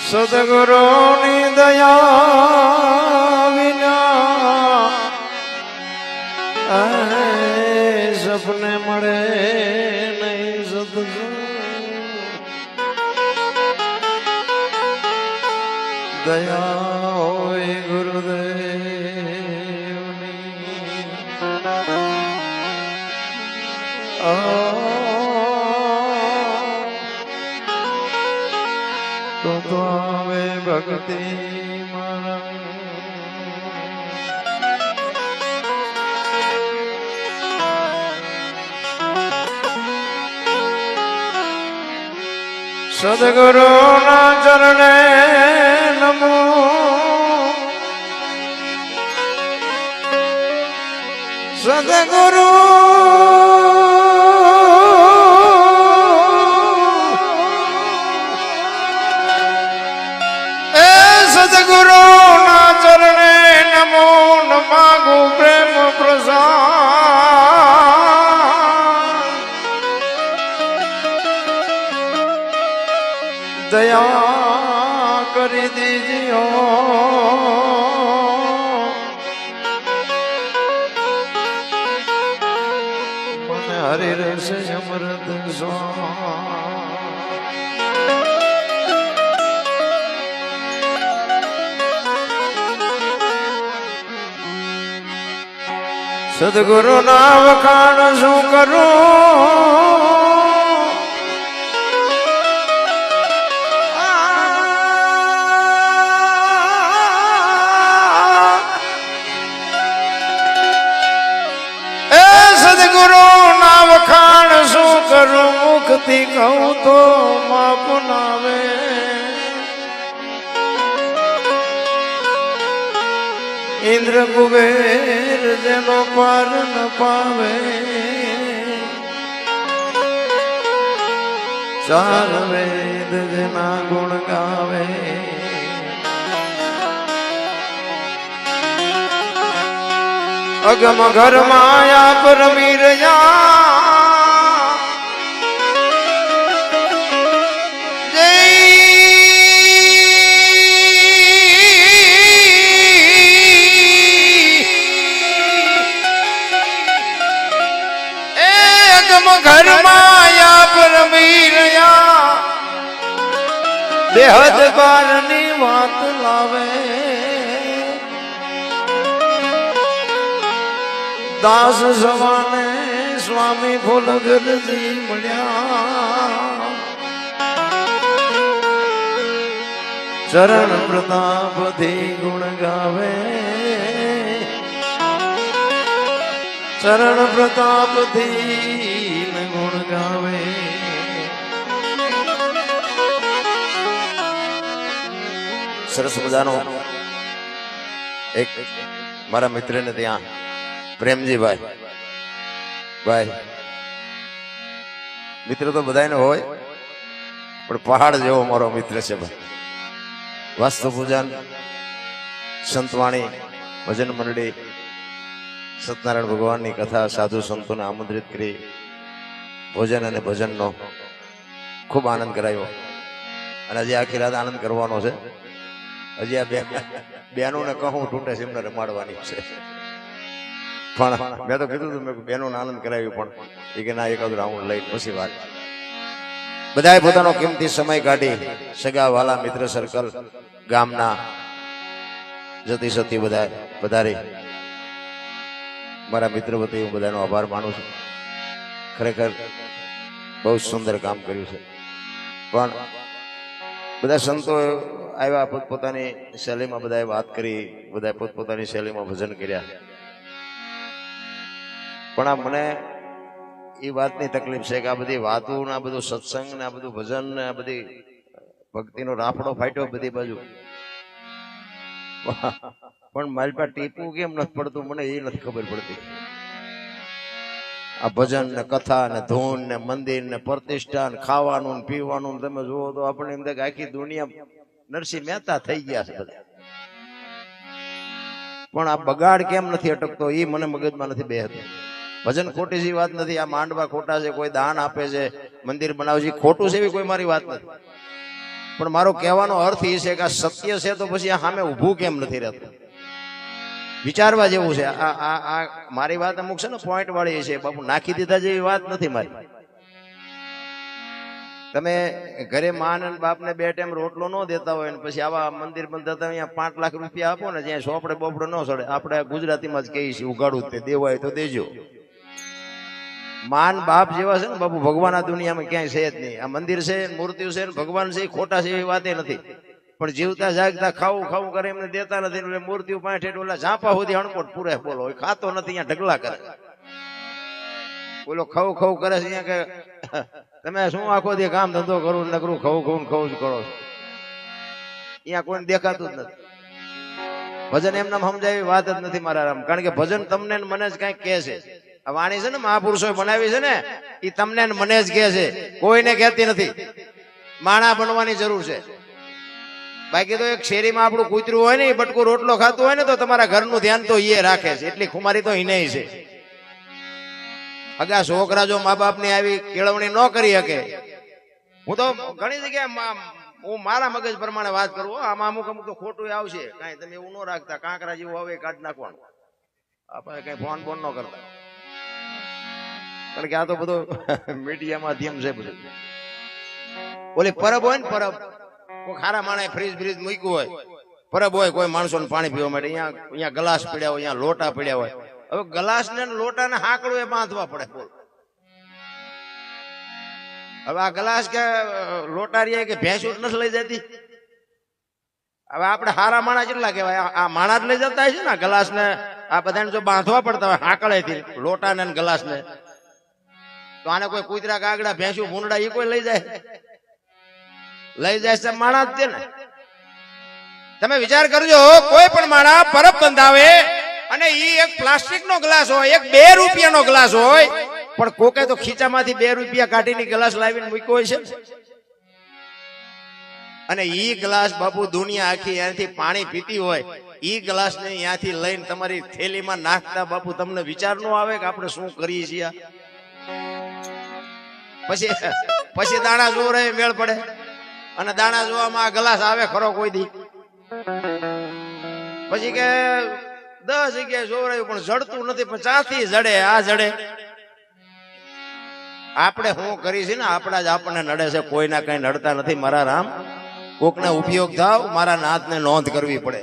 સદગુરુની દયા વિના સપને મળે નહીં સદગુરુ દયા હોય ગુરુદેવની તો આવે ભક્તિ મારા સદગુરુ ના ચરણે નમો સદગુરુ સદગુરુ ના ચરણે નમો નમાગુ પ્રેમ પ્રસાદ દયા કરી દીજો મને હરિ રસ અમૃત સદગુરુ ના વખાણ શું કરું સદગુરુ ના વખાણ શું કરું મુખથી કહું તો માપ નાવે ઇન્દ્ર કુબેર જેનો પાર ન પાવે ચાર વેદ જેના ગુણ ગાવે અગમ ઘર માયા પરમી રહ્યા જય અગમ ઘર માયા પરમી રહ્યા બેહદ બારની વાત લાવે દાસ સવાને સ્વામી ફૂલગરજી મળ્યા ચરણ પ્રતાપથી ગુણ ગાવે ચરણ પ્રતાપથી ગુણ ગાવે સરસ મજાનો એક મારા મિત્રને ત્યાં પ્રેમજીભાઈ ભાઈ મિત્ર તો બધાને હોય પણ પહાડ જેવો મારો મિત્ર છે ભાઈ વાસ્તુ પૂજન સંતવાણી ભજન મંડળી સત્યનારાયણ ભગવાનની કથા સાધુ સંતોને આમંત્રિત કરી ભોજન અને ભજનનો ખૂબ આનંદ કરાયો અને હજી આખી રાત આનંદ કરવાનો છે હજી આ બેનોને કહું તૂટે છે એમને રમાડવાની છે પણ મેં તો કીધું હતું મેં બેનો આનંદ કરાવ્યું પણ એ કે ના એકાદ રાઉન્ડ લઈને પછી વાત બધાએ પોતાનો કિંમતી સમય કાઢી સગા વાલા મિત્ર સર્કલ ગામના જતી સતી બધા પધારી મારા મિત્ર વતી હું બધાનો આભાર માનું છું ખરેખર બહુ સુંદર કામ કર્યું છે પણ બધા સંતો આવ્યા પોતપોતાની શૈલીમાં બધાએ વાત કરી બધાએ પોતપોતાની શૈલીમાં ભજન કર્યા પણ આ મને એ વાતની તકલીફ છે કે આ બધી વાતો ને આ બધું સત્સંગ ને આ બધું ભજન ને આ બધી ભક્તિનો રાફડો ફાટ્યો બધી બાજુ પણ મારી પાસે ટીપું કેમ નથી પડતું મને એ નથી ખબર પડતી આ ભજન ને કથા ને ધૂન ને મંદિર ને પ્રતિષ્ઠા ને ખાવાનું ને પીવાનું તમે જુઓ તો આપણે એમ થાય આખી દુનિયા નરસિંહ મહેતા થઈ ગયા છે બધા પણ આ બગાડ કેમ નથી અટકતો એ મને મગજમાં નથી બેહતું ભજન ખોટી છે વાત નથી આ માંડવા ખોટા છે કોઈ દાન આપે છે મંદિર બનાવે છે ખોટું છે એવી કોઈ મારી વાત નથી પણ મારો કહેવાનો અર્થ એ છે કે આ સત્ય છે તો પછી આ સામે ઊભું કેમ નથી રહેતું? વિચારવા જેવું છે. આ મારી વાત અમુક છે ને પોઈન્ટ વાળી છે બાપુ, નાખી દીધા જેવી વાત નથી મારી. તમે ઘરે માન અને બાપને 2 ટાઈમ રોટલો ન દેતા હોય ને પછી આવા મંદિર બંધાતા અહીંયા 5 લાખ રૂપિયા આપો ને, જ્યાં સોપડે બોપડે ન સડે, આપણે ગુજરાતીમાં જ કહીએ છીએ ઉગાડું તે દેવાય તો દેજો. માન બાપ જેવા છે ને બાપુ ભગવાન આ દુનિયામાં ક્યાંય છે જ નહીં. આ મંદિર છે, મૂર્તિઓ છે, ભગવાન છે, ખોટા છે એવી વાતે નથી. પણ જીવતા જાગતા ખાવું ખાવું કરે એમને દેતા નથી, એટલે મૂર્તિઓ પાસે ઓલા ઝાંપા સુધી અણકોટ પૂરે બોલો ખાતો નથી, અહીંયા ઢગલા કરે. બોલો ખવું ખવું કરે છે અહીંયા કે તમે શું આખો દે કામ ધંધો કરું નકરું ખવું ખવું ખવું જ કરો છો, અહીંયા કોઈને દેખાતું જ નથી. ભજન એમને સમજાય વાત જ નથી મારા રામ. કારણ કે ભજન તમને મને જ કઈક કહે છે. આ વાણી છે ને મહાપુરુષોએ બનાવી છે ને, એ તમને મને જ કહે છે, કોઈને કહેતી નથી. માણા બનવાની જરૂર છે. બાકી તો એક શેરીમાં આપણું કૂતરું હોય ને, એ બટકું રોટલો ખાતું હોય ને તો તમારા ઘરનું ધ્યાન તો એ રાખે છે. એટલી ખુમારી તો એને છે. અગા છોકરા જો મા બાપ ની આવી કેળવણી ન કરી શકે, હું તો ઘણી જગ્યાએ હું મારા મગજ પ્રમાણે વાત કરું, આમાં અમુક અમુક તો ખોટું આવશે. કાંઈ તમે એવું ન રાખતા, કાંકરા જેવું હવે કાઢી નાખવાનું, આપણે કઈ ફોન બોન ન કરતા. કારણ કે આ તો બધું મીડિયા માધ્યમ છે બધું. ઓલી પરબ હોય ને, પરબ કોઈ ખારા માણસ ફ્રીજ બ્રીજ મૂક્યું હોય, પરબ હોય કોઈ માણસો ને પાણી પીવા માટે, અહીંયા ગ્લાસ પડ્યા હોય, અહીંયા લોટા પડ્યા હોય. હવે ગ્લાસ ને લોટા ને હાકડું એ બાંધવા પડે. બોલ હવે આ ગ્લાસ કે લોટારી કે ભેંસું નથી લઈ જતી. હવે આપણે હારા માણસ કેટલા કહેવાય, આ માણસ લઈ જતા છે ને ગ્લાસ ને. આ બધાને જો બાંધવા પડતા હોય હાકડેથી લોટા ને ગ્લાસ ને, તો આને કોઈ કૂતરા કાગડા ભેંસું ભૂંડા એ કોઈ લઈ જાય? લઈ જાય છે માણસ છે ને. તમે વિચાર કરજો, કોઈ પણ માણસ પરબ બંધાવે અને ઈ એક પ્લાસ્ટિક નો ગ્લાસ હોય, એક 2 રૂપિયાનો ગ્લાસ હોય, પણ કોકે તો ખીચામાંથી 2 રૂપિયા કાઢીને ગ્લાસ લાવીને મૂક્યો હોય છે. અને ઈ ગ્લાસ બાપુ દુનિયા આખી એનાથી પાણી પીતી હોય, ઈ ગ્લાસ ને ત્યાંથી લઈને તમારી થેલીમાં નાખતા બાપુ તમને વિચાર નો આવે કે આપણે શું કરીએ છીએ? પછી દાણા જોરે મેળ પડે. અને દાણા જોવામાં આ ગ્લાસ આવે ખરો કોઈ દી? પછી કે 10 જગ્યાએ જોરાયું પણ જડતું નથી, પણ ચાથી જડે, આ જડે. આપણે શું કરી છે ને, આપણા જ આપણને નડે છે, કોઈના કઈ નડતા નથી મારા રામ. કોકને ઉપયોગ થાવ, મારા નાથને નોંધ કરવી પડે,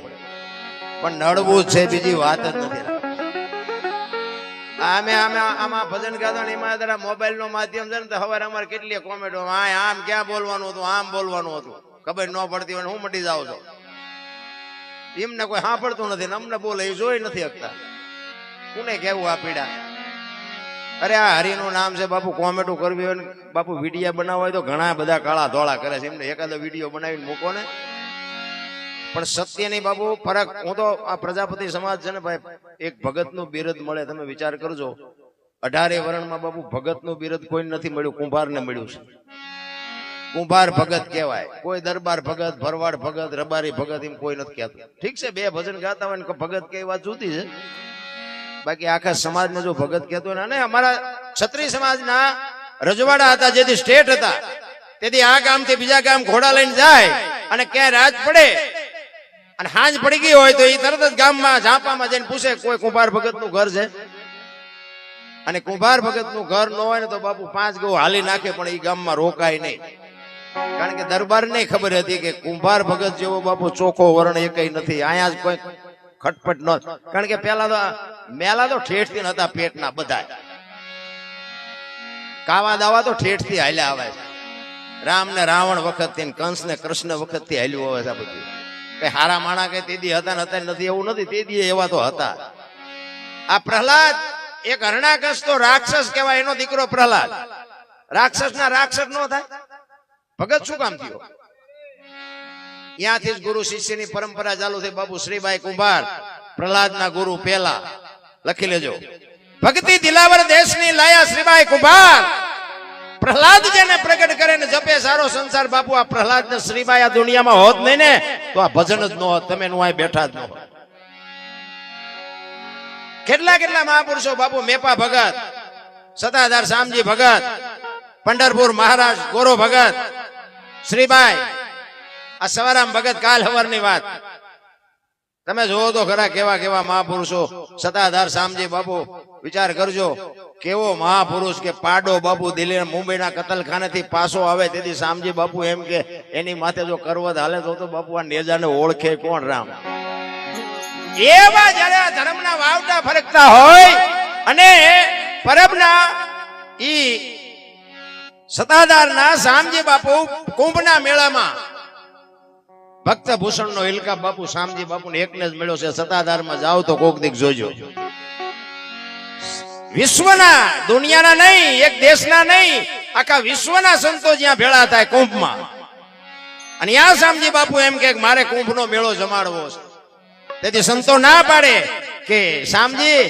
પણ નડવું જ છે, બીજી વાત જ નથી. આમાં ભજન ગાતા એમાં જરા મોબાઈલ નો માધ્યમ છે ને, તો હવે અમારે કેટલી કોમેન્ટો, આમ ક્યાં બોલવાનું હતું, આમ બોલવાનું હતું, ખબર ન પડતી હોય હું મટી જાવ છો. એમને કોઈ સાંભળતું નથી ને અમને બોલે એ જોઈ નથી શકતા. કોને કેવું આ પીડા? અરે આ હરિનું નામ છે બાપુ, કોમેન્ટો કરવી હોય ને બાપુ, વિડીયો બનાવવા હોય તો ઘણા બધા કાળા ધોળા કરે છે. એમને એકાદો વિડીયો બનાવીને મૂકો ને. પણ સત્ય નહીં બાપુ, ફરક. હું તો આ પ્રજાપતિ સમાજ છે ને ભાઈ, એક ભગત નું બિરદ મળે. તમે વિચાર કરજો, 18 વર્ણમાં બાપુ ભગત નું બિરદ કોઈ નથી મળ્યું, કુંભાર ને મળ્યું છે. કુંભાર ભગત કહેવાય. કોઈ દરબાર ભગત, ભરવાડ ભગત, રબારી ભગત એમ કોઈ નથી કહેતું. ઠીક છે, 2 ભજન ગાતા હોય ને ભગત કે વાત જુદી છે. બાકી આખા સમાજને જો ભગત કહેતો હોય ને, અમારા ક્ષત્રિય સમાજના રજવાડા હતા, જેથી સ્ટેટ હતા, તેથી આ ગામથી બીજા ગામ ઘોડા લઈને જાય અને ક્યાંય રાત પડે અને હાંજ પડી ગઈ હોય તો એ તરત જ ગામમાં ઝાંપામાં જઈને પૂછે કોઈ કુંભાર ભગત નું ઘર છે. અને કુંભાર ભગત નું ઘર ન હોય ને તો બાપુ 5 ગૌ હાલી નાખે, પણ એ ગામમાં રોકાય નહીં. કારણ કે દરબાર ને ખબર હતી કે કુંભાર ભગત જેવો બાપુ ચોખ્ખો વર્ણ એ કઈ નથી. અહીંયા જ કોઈ ખટપટ ન. કારણ કે પેલા તો મેલા તો ઠેઠથી હતા, પેટના બધા કાવા દાવા તો ઠેઠથી હાલ્યા આવે છે. રામ ને રાવણ વખત થી, કંસ ને કૃષ્ણ વખત થી હાલ્યું આવે છે આ બધું. કઈ હારા માણા કઈ તેદી હતા ને અત્યારે નથી એવું નથી, તેદી એવા તો હતા. આ પ્રહલાદ એક હરણાકશ તો રાક્ષસ કહેવાય, એનો દીકરો પ્રહલાદ. રાક્ષસ ના રાક્ષસ નો થાય, ભગત શું કામ થયો? ત્યાંથી જ ગુરુ શિષ્યની પરંપરા ચાલુ થઈ બાપુ. શ્રીબાઈ કુંભાર પ્રહલાદ ના ગુરુ પેલા, લખી લેજો. ભક્તિ દિલાવર દેશની લાયા શ્રીબાઈ કુંભાર, પ્રહલાદ જેને પ્રગટ કરે ને જપે સારો સંસાર. બાપુ આ પ્રહલાદ ને શ્રીબાઈ આ દુનિયામાં હોત નહીં ને તો આ ભજન જ ન હોત, તમે નું અહીં બેઠા જ ન હોત. કેટલા કેટલા મહાપુરુષો બાપુ, મેપા ભગત, સતાધાર શામજી ભગત, પંઢરપુર મહારાજ ગોરો ભગત, શ્રીબાઈ, આ સવારામ ભગત કાલ હવારની વાત તમે જોવો તો ખરા કેવા કેવા મહાપુરુષો સતાધાર શામજી બાપુ વિચાર કરજો કેવો મહાપુરુષ કે પાડો બાપુ દિલ્હી મુંબઈના કતલખાનેથી પાછો આવે તેથી શામજી બાપુ એમ કે એની માથે જો કરવત હાલે તો બાપુ આ નેજાને ઓળખે કોણ રામ એવા જયારે ધર્મના વાવટા ફરકતા હોય અને પરબના ઈ સતાધારના શામજી બાપુ કુંભના મેળામાં ભક્ત ભૂષણનો હિલકા બાપુ શામજી બાપુને એકને જ મળ્યો છે. સતાધારમાં જાઓ તો કોક દીક જોજો. વિશ્વના દુનિયાના નહીં, એક દેશના નહીં, આખા વિશ્વના સંતો જ્યાં ભેળા થાય કુંભમાં, અને ત્યાં શામજી બાપુ એમ કે મારે કુંભનો મેળો જમાડવો છે. તેથી સંતો ના પાડે કે શામજી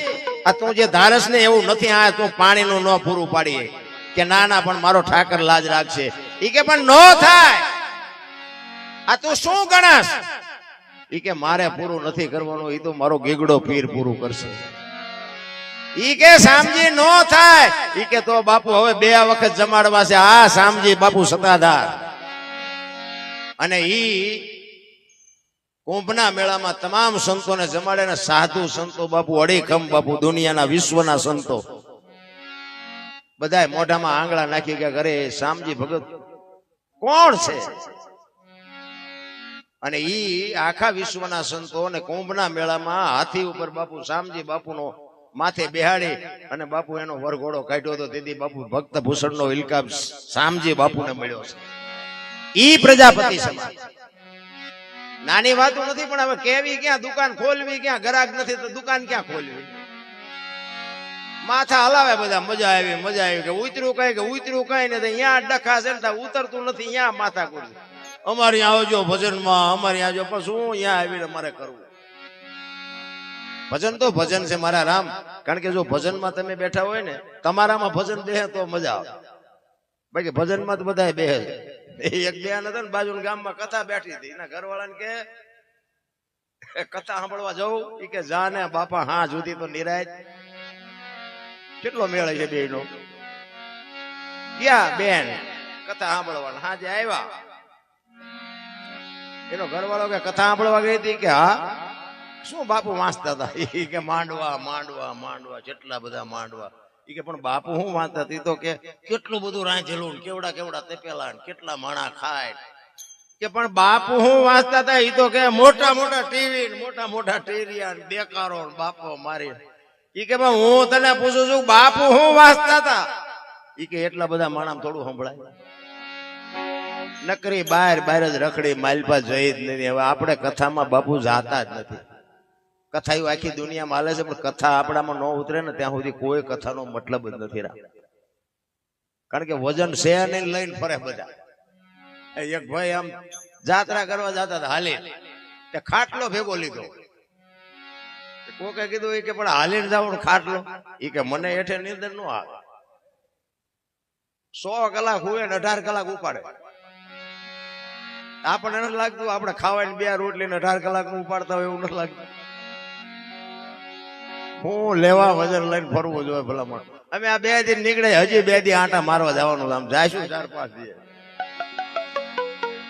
આ તું જે ધારસ ને એવું નથી, આ તું પાણીનું ન પૂરું પાડીએ કે ના ના પણ મારો ઠાકર લાજ રાખશે. ઈ કે પણ નો થાય, આ તું શું ગણસ? ઈ કે મારે પૂરું નથી કરવાનું, ઈ તો મારો ગીગડો પીર પૂરું કરશે. ઈ કે શામજી નો થાય. ઈ કે તો બાપુ હવે 2 વખત જમાડવા છે આ શામજી બાપુ સતાધાર. અને ઈ કુંભના મેળામાં તમામ સંતોને જમાડે ને સાધુ સંતો બાપુ અડીખમ બાપુ દુનિયાના વિશ્વના સંતો બધાય મોઢામાં આંગળા નાખી ગયા ઘરે શામજી ભગત કોણ છે? અને ઈ આખા વિશ્વના સંતો અને કુંભના મેળામાં હાથી ઉપર બાપુ શામજી બાપુનો માથે બેહાડી અને બાપુ એનો વરઘોડો કાઢ્યો હતો. તેથી બાપુ ભક્ત ભૂષણનો ઇલકાબ શામજી બાપુને મળ્યો છે. ઈ પ્રજાપતિ સમાજ નાની વાતો નથી, પણ હવે કેવી ક્યાં, દુકાન ખોલવી ક્યાં, ગ્રાહક નથી તો દુકાન ક્યાં ખોલવી? માથા હલાવે બધા, મજા આવી કે ઉતર્યું કઈ ને અહીંયા ડખા છે ને ઉતરતું નથી, અહીંયા માથા કુડી. અમારે આવજો ભજનમાં, અમારે આવજો, પણ શું અહીંયા આવીને અમારે કરવું? ભજન તો ભજન છે મારા રામ. કારણ કે જો ભજનમાં તમે બેઠા હોય ને, તમારામાં ભજન બેહે તો મજા આવે. બાકી ભજનમાં તો બધા બેહે છે. એક બેન હતા ને બાજુના ગામમાં કથા બેઠી હતી, એના ઘરવાળાને કે કથા સાંભળવા જવું? ઈ કે જા ને બાપા, હા જુદી તો નિરાય. કેટલો મેળ છે બેનો? ગયા બેન કથા સાંભળવા, હા જે આવ્યા એનો ઘરવાળો કે કથા સાંભળવા ગઈ હતી? કે હા. શું બાપુ વાંચતા હતા? ઈ કે માંડવા માંડવા માંડવા, જેટલા બધા માંડવા. ઈ કે પણ બાપુ હું વાંચતા હતી? તો કે કેટલું બધું રાંધેલું, કેવડા કેવડા તેપેલા, કેટલા માણા ખાય. કે પણ બાપુ હું વાંચતા હતા? ઈ તો કે મોટા મોટા ટીવી, મોટા મોટા ટીરિયા, બેકારો બાપો મારી. ઈ કે હું તને પૂછું છું બાપુ હું વાંચતા હતા? ઈ કે એટલા બધા માણા થોડું સંભળાય? નકરી બહાર જ રખડી, માલપા જઈ જ નથી. હવે આપણે કથામાં બાપુ જાતા જ નથી. કથા એવું આખી દુનિયામાં હાલે છે, પણ કથા આપણામાં ન ઉતરે ને ત્યાં સુધી કોઈ કથાનો મતલબ જ નથી રાખતો. કારણ કે વજન છે ને લઈને ફરે બધા. એક ભાઈ આમ જાત્રા કરવા જતા હતા, હાલી તે ખાટલો ભેગો લીધો. કોકે કીધું કે પણ હાલીને જાવ ખાટલો? ઈ કે મને હેઠે નીંદર ન આવે. 100 કલાક હુએ ને 18 કલાક ઉપાડે. આપણને નથી લાગતું આપણે ખાવાની 2 રોટલી ને 18 કલાક ઉપાડતા હોય એવું નથી લાગતું? હું લેવા વજન લઈને ફરવું જોઈએ ભલામણ. અમે આ 2 દિન નીકળે, હજી 2 દી આંટા મારવા જવાનું. આમ જાશું 4-5 દી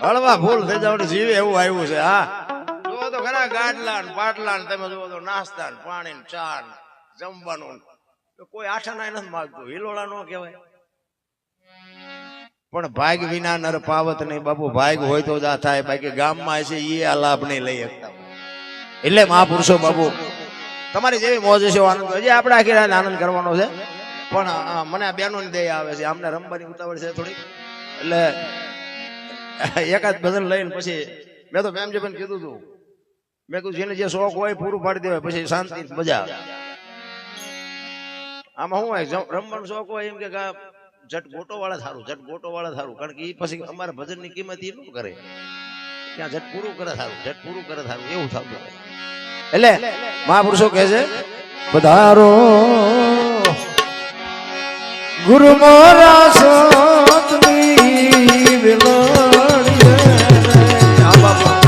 હળવા ફૂલ થઈ જવાનું જીવે એવું આવ્યું છે. હા જુઓ તો ખરા, ગાડલા ને પાટલા ને તમે જુઓ તો નાસ્તા ને પાણી ને ચા ને જમવાનું, કોઈ આઠા ના નથી માગતું. હિલોળા નો કહેવાય. પણ ભાગ વિના નર પાવત નહીં બાપુ. ભાગ હોય તો જ આ થાય, બાકી ગામમાં છે એ આ લાભ નહીં લઈ શકતા. એટલે મહાપુરુષો બાપુ તમારી જેવી મોજ છે, આનંદ. હજી આપણે આખી રાત આનંદ કરવાનો છે, પણ મને આ બહેનોની દયા આવે છે. આમને રમવાની ઉતાવળ છે થોડી, એટલે એકાદ ભજન લઈને પછી મેં તો મેમજી પણ કીધું હતું, મેં કીધું જેને જે શોખ હોય પૂરું પાડી દેવાય, પછી શાંતિ મજા આવે. આમાં શું હોય, રમવાનો શોખ હોય એમ કે જટ ગોટો વાળા સારું, જટ ગોટો વાળા સારું. કારણ કે એ પછી અમારા ભજનની કિંમત એ ન કરે, ત્યાં જટ પૂરું કરે સારું, જટ પૂરું કરે સારું, એવું થતું. એટલે મહાપુરુષો કહે છે, પધારો ગુરુ મોરા સતની વિલણીએ. આ બાપા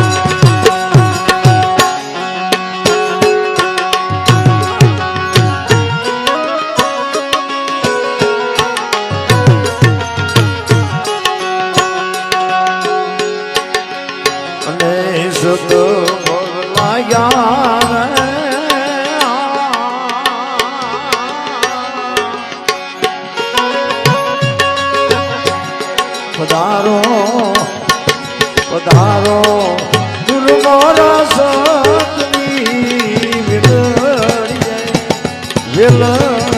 અને સત લાગ્યા પધારો પધારો ગુરુમારા સતની વિલડીએ વિલડીએ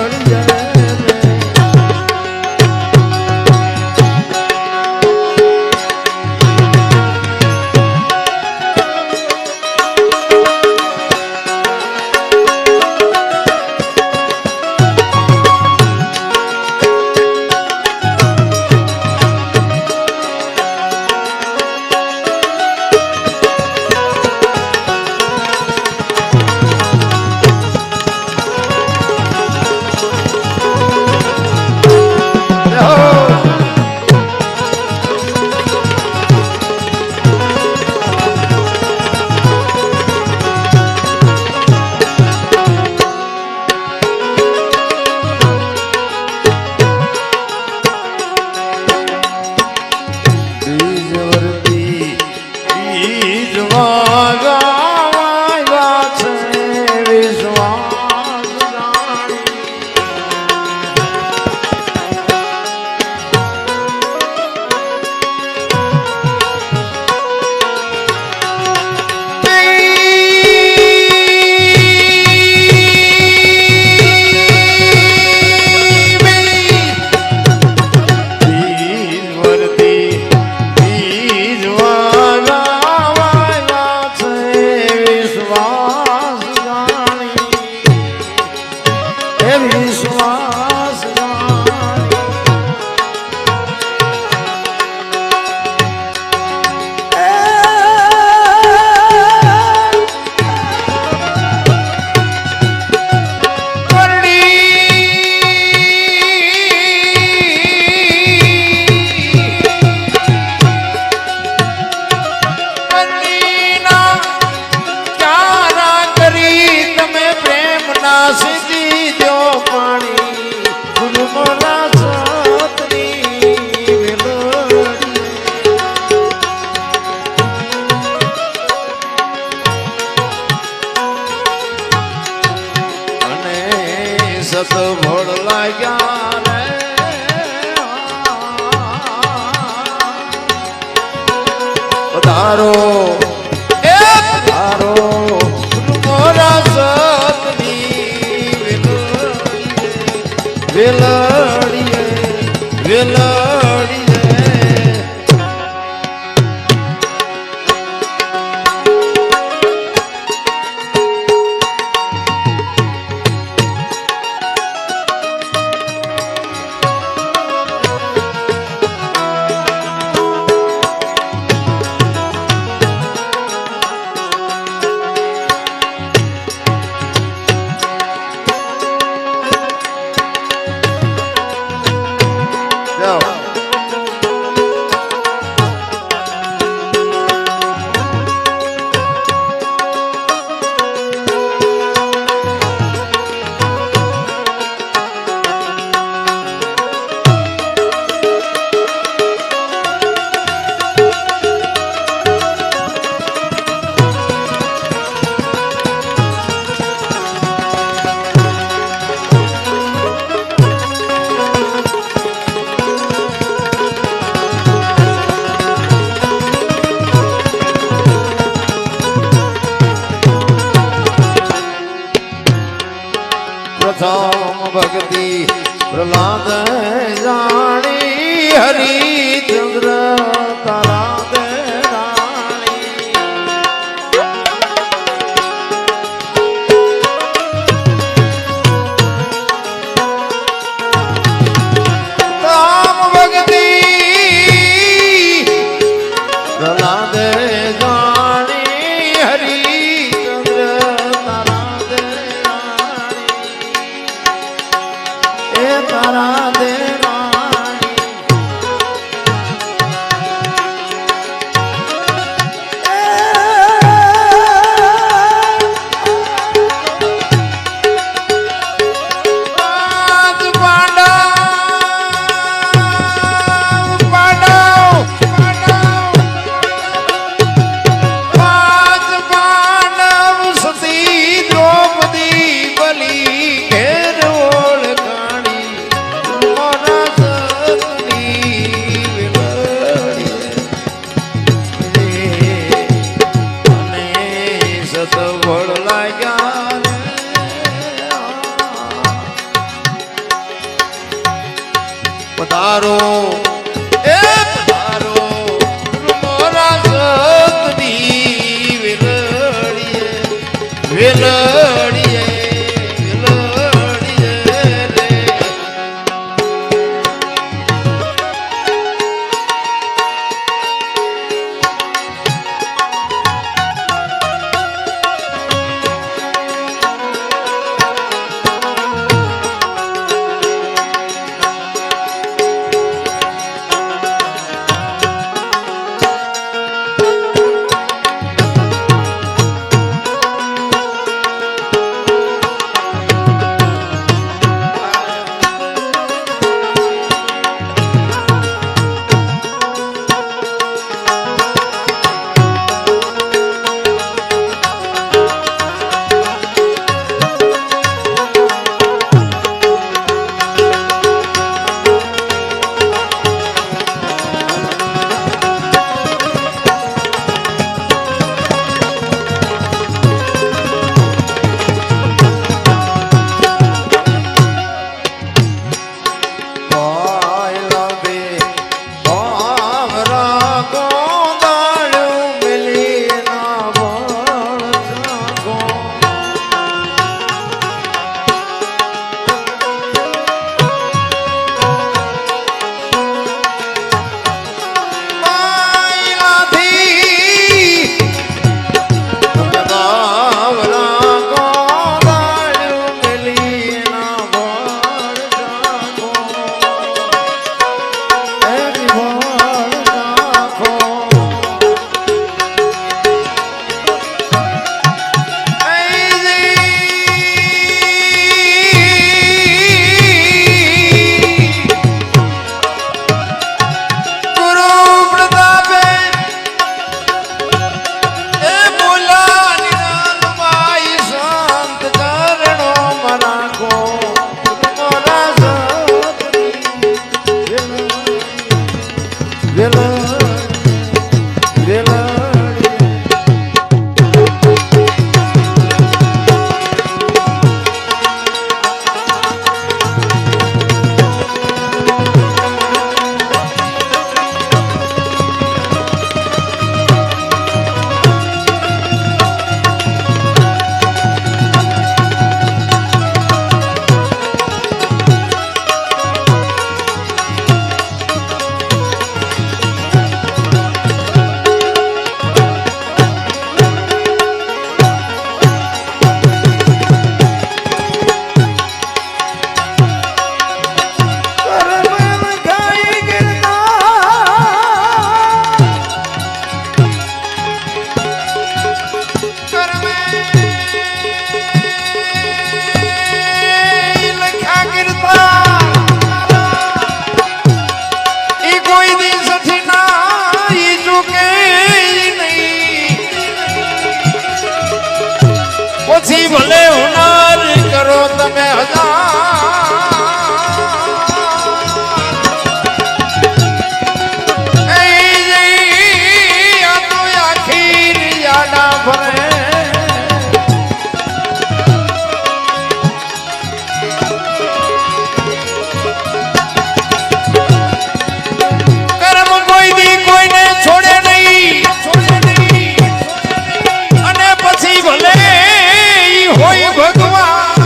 સત ભોળ લાગ્યા રે પધારો એ પધારો મોરા સતની વેલડીએ વેલડીએ વેલડીએ ભલે હુનાર કરો તમે આખી યાડા ભરે કર્મ કોઈ દી કોઈને છોડે નહીં અને પછી ભલે હોય ભગવાન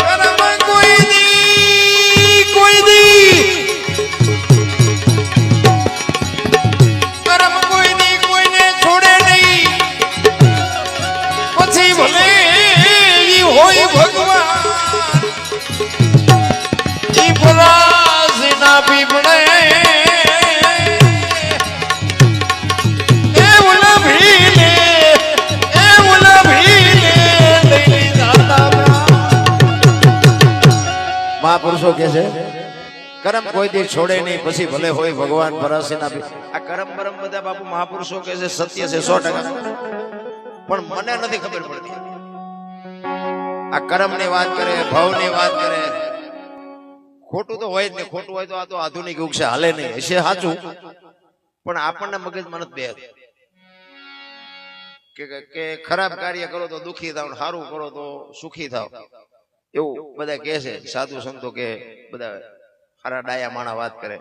કર્મ કોઈ દી કર્મ કોઈ દી કોઈને છોડે નહીં પછી ભલે હોય ભગવાન ઈ પરાસી ના પીપળે મહાપુરુષો કે છે કર્મ કોઈ દી છોડે નહીં પછી ભલે હોય ભગવાન પરાસીના આ કર્મ પરમ બધા બાપુ મહાપુરુષો કે છે સત્ય છે 100%. પણ મને નથી ખબર પડતી આ કર્મ ની વાત કરે ભાવ ની વાત કરે ખોટું તો હોય જ નહીં. ખોટું હોય તો આ તો આધુનિક યુગ છે હાલે નહીં હશે સાચું પણ આપણને મગજમાં નથી બે કે ખરાબ કાર્ય કરો તો દુખી થાવ સારું કરો તો સુખી થાવ એવું બધા કહે છે સાધુ સંતો કે બધા સારા ડાયા માણા વાત કરે.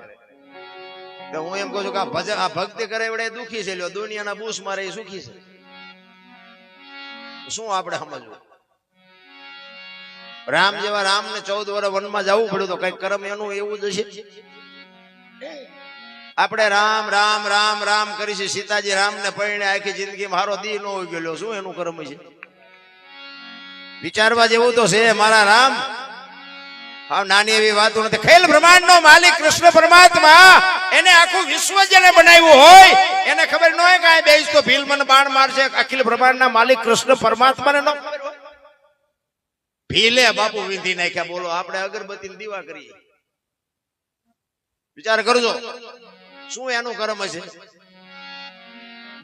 હું એમ કહું છું કે આ ભક્તિ કરે એવડે દુખી છે લ્યો દુનિયાના બૂસ મારે એ સુખી છે. શું આપણે સમજવું? રામ જેવા રામ ને 14 વર્ષ વનમાં જવું પડ્યું તો કઈક કર્મ એનું એવું જ હશે. આપણે રામ રામ રામ રામ કરીશું. સીતાજી રામ ને પરણે આખી જિંદગી મારો દી નો હોય ગયેલો, શું એનું કર્મ છે? વિચારવા જેવું તો છે. મારા રામ હા નાની એવી વાતો નથી. ખેલ બ્રહ્માંડ નો માલિક કૃષ્ણ પરમાત્મા, એને આખું વિશ્વ જેને બનાવ્યું હોય એને ખબર ન હોય કે આ બેસ તો ભીલ મને બાણ મારશે. અખિલ બ્રહ્માંડ ના માલિક કૃષ્ણ પરમાત્માને ન ખબર હોય. ભીલે બાપુ વિંધી નાખ્યા. બોલો આપણે અગરબત્તી દીવા કરીએ. વિચાર કરજો શું એનું કર્મ છે?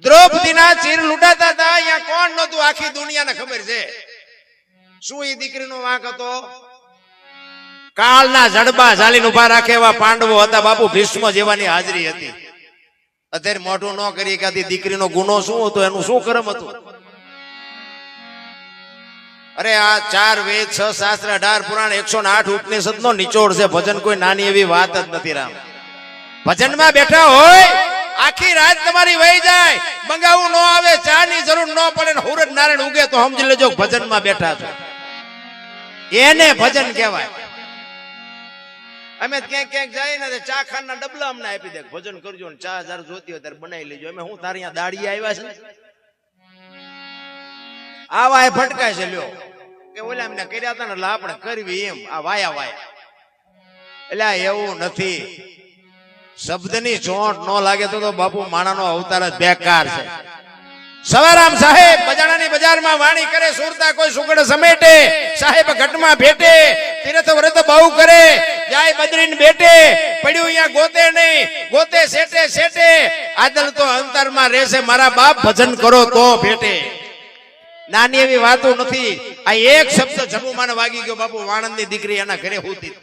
દ્રૌપદીના ચીર લૂંટાતા હતા, અહીંયા કોણ નતું? આખી દુનિયાને ખબર છે. શું એ દીકરીનો વાંક હતો? કાળના જડબા ઝાલીને ઉભા રાખે એવા પાંડવો હતા. બાપુ ભીષ્મ જેવાની હાજરી હતી. અત્યારે મોઢું ન કરી કે દીકરીનો ગુનો શું હતો, એનું શું કર્મ હતું? અરે આ 4 વેદ 6 શાસ્ત્ર 18 પુરાણ 108 ઉપનિષદ નો નિચોડ છે. ભજન કોઈ નાની એવી વાત જ નથી. રામ ભજનમાં બેઠા હોય આખી રાત તમારી વહી જાય, મંગાવું ન આવે, ચા ની જરૂર ન પડે, સૂરજ નારાયણ ઉગે તો સમજી લેજો ભજનમાં બેઠા છો. એને ભજન કહેવાય. અમે ક્યાંક ક્યાંક જાય ને ચા ખાના ડબલા અમને આપી દે, ભજન કરજો ને ચા જયારે જોતી હોય ત્યારે બનાવી લેજો. અમે હું તારી અહીંયા દાડી આવ્યા છે આવા એ ફટકાય છે. લ્યો કે ઓલા એમને કર્યા હતા ને એટલે આપણે કરવી એમ. આ વાયા વાયા એટલે એવું નથી. શબ્દની ચોંટ ન લાગે તો બાપુ માણાનો અવતાર જ બેકાર છે. સવારામ સાહેબ બજાણાની બજારમાં વાણી કરે, સુરતા કોઈ સુગડ સમેટે, સાહેબ ઘટમાં ભેટે, તીર્થ વ્રત બહુ કરે, જાય બદરીને બેટે, પડ્યું અહીંયા ગોતે નહીં, ગોતે સેટે સેટે, આદલ તો અંતરમાં રહેશે, મારા બાપ ભજન કરો તો ભેટે. નાની એવી વાતો નથી. આ એક શબ્દ જમુમાને વાગી ગયો. બાપુ વાણંદની દીકરી એના ઘરે હોતી,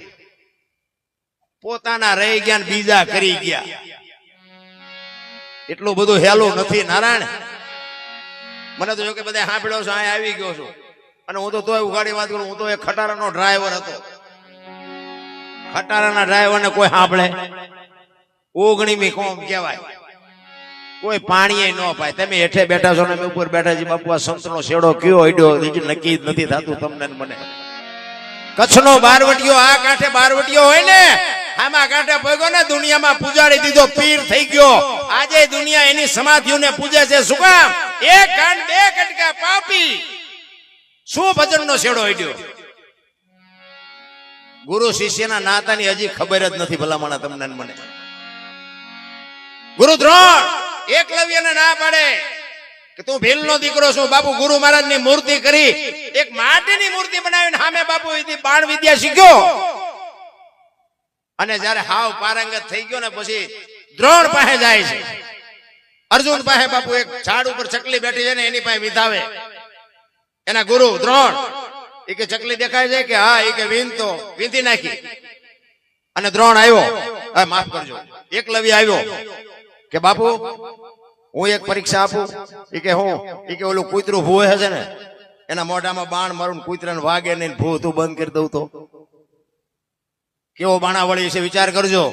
પોતાના રહી ગયા બીજા કરી ગયા. એટલું બધું હેલું નથી નારાયણ. મને તો જો કે બધા સાંભળ્યો છો, અહીંયા આવી ગયો છું અને હું તો તોય ઉગાડી વાત કરું. હું તો એક ખટારાનો ડ્રાઈવર હતો. ખટારાના ડ્રાઈવર ને કોઈ સાંભળે? ઓગણીમી કોમ કહેવાય. કોઈ પાણી ન પાય. તમે હેઠે બેઠા છો ને અમે ઉપર બેઠા છીએ. બાપુ આ સંતનો શેડો કયો અડ્યો નક્કી જ નથી થતું તમને મને. કચ્છનો બારવટીયો આ કાંઠે બારવટીયો હોય ને, આમાં કાંઠે પગ્યો ને દુનિયામાં પૂજાડી દીધો, પીર થઈ ગયો. આજે દુનિયા એની સમાધિઓને પૂજે છે. શું કામ? એક કાન બે કટકા પાપી. શું ભજનનો શેડો અડ્યો? ગુરુ શિષ્યના નાતાની હજી ખબર જ નથી ભલામણા તમને મને. ગુરુ દ્રોણ એકલવ્યને ના પાડે કે તું ભીલનો દીકરો છું. બાપુ ગુરુ મહારાજની મૂર્તિ કરી, એક માટીની મૂર્તિ બનાવીને સામે બાપુ બાણ વિદ્યા શીખ્યો. અને જયારે હાવ પારંગત થઈ ગયો ને પછી દ્રોણ પાસે જાય છે. અર્જુન પાસે બાપુ એક ઝાડ ઉપર ચકલી બેઠી છે ને એની પાસે વિધાવે. એના ગુરુ દ્રોણ એ કે ચકલી દેખાય છે કે હા, એ કે વીંધતો વીંધી નાખી. અને દ્રોણ આવ્યો, માફ કરજો, એકલવ્ય આવ્યો કે બાપુ હું એક પરીક્ષા આપું. એ કે હું? એ કે ઓલું કૂતરું ભૂવે છે ને એના મોઢામાં બાણ મારું, કૂતરાને વાગે નહીં, ભૂ તું બંધ કરી દઉં તો કેવો બાણાવળી છે વિચાર કરજો.